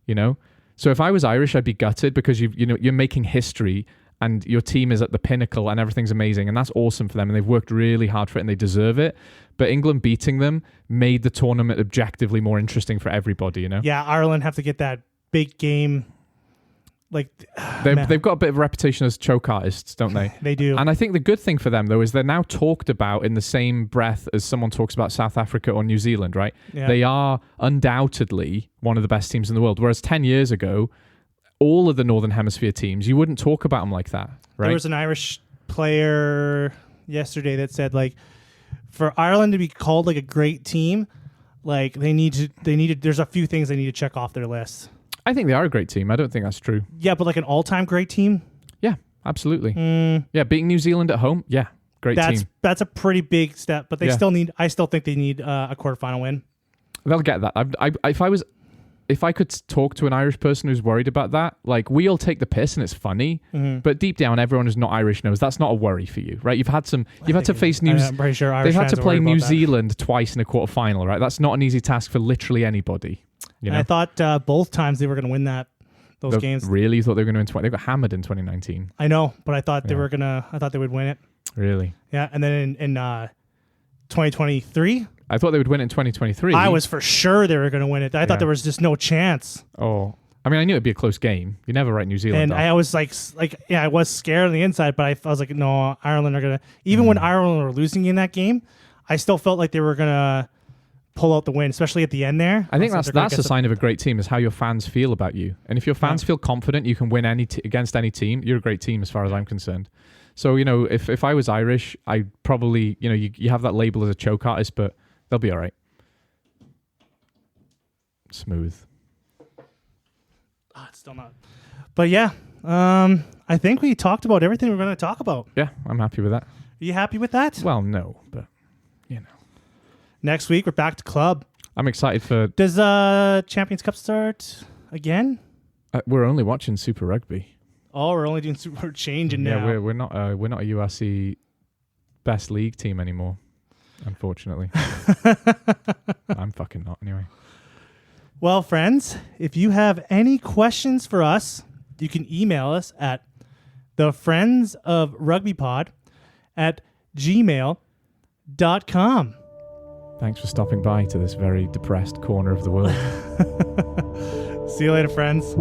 You know? So if I was Irish, I'd be gutted because you're making history and your team is at the pinnacle and everything's amazing, and that's awesome for them, and they've worked really hard for it and they deserve it. But England beating them made the tournament objectively more interesting for everybody, you know? Yeah, Ireland have to get that big game. Like they've got a bit of a reputation as choke artists, don't they? They do. And I think the good thing for them, though, is they're now talked about in the same breath as someone talks about South Africa or New Zealand, right? Yeah. They are undoubtedly one of the best teams in the world. Whereas 10 years ago, all of the Northern Hemisphere teams, you wouldn't talk about them like that, right? There was an Irish player yesterday that said, like, for Ireland to be called like a great team, like they need to. There's a few things they need to check off their list. I think they are a great team. I don't think that's true. Yeah, but like an all-time great team? Yeah, absolutely. Yeah, beating New Zealand at home, yeah, great team. That's a pretty big step, but I still think they need a quarterfinal win. They'll get that. If I could talk to an Irish person who's worried about that, like, we all take the piss and it's funny, but deep down, everyone who's not Irish knows that's not a worry for you, right? You've had to face I'm pretty sure Irish they've had to play New that. Zealand twice in a quarterfinal, right? That's not an easy task for literally anybody. You know? I thought both times they were going to win those games. Really? You thought they were going to win? They got hammered in 2019. I know, but I thought they were gonna. I thought they would win it. Really? Yeah, and then in 2023, I thought they would win it in 2023. I was for sure they were going to win it. I thought there was just no chance. Oh, I mean, I knew it'd be a close game. You never write New Zealand. And I was like, I was scared on the inside, but I was like, no, Ireland are gonna. Even when Ireland were losing in that game, I still felt like they were gonna pull out the win, especially at the end there. I think that's a sign of a great team, is how your fans feel about you. And if your fans feel confident you can win against any team, you're a great team as far as I'm concerned. So, you know, if I was Irish, I'd probably, you know, you have that label as a choke artist, but they'll be all right. Smooth. It's still not. But yeah, I think we talked about everything we're going to talk about. Yeah, I'm happy with that. Are you happy with that? Well, no, but, you know. Next week, we're back to club. I'm excited for... Does Champions Cup start again? We're only watching Super Rugby. Oh, we're only doing Super... We're changing now. Yeah, we're not a URC best league team anymore, unfortunately. I'm fucking not, anyway. Well, friends, if you have any questions for us, you can email us at thefriendsofrugbypod@gmail.com. Thanks for stopping by to this very depressed corner of the world. See you later, friends.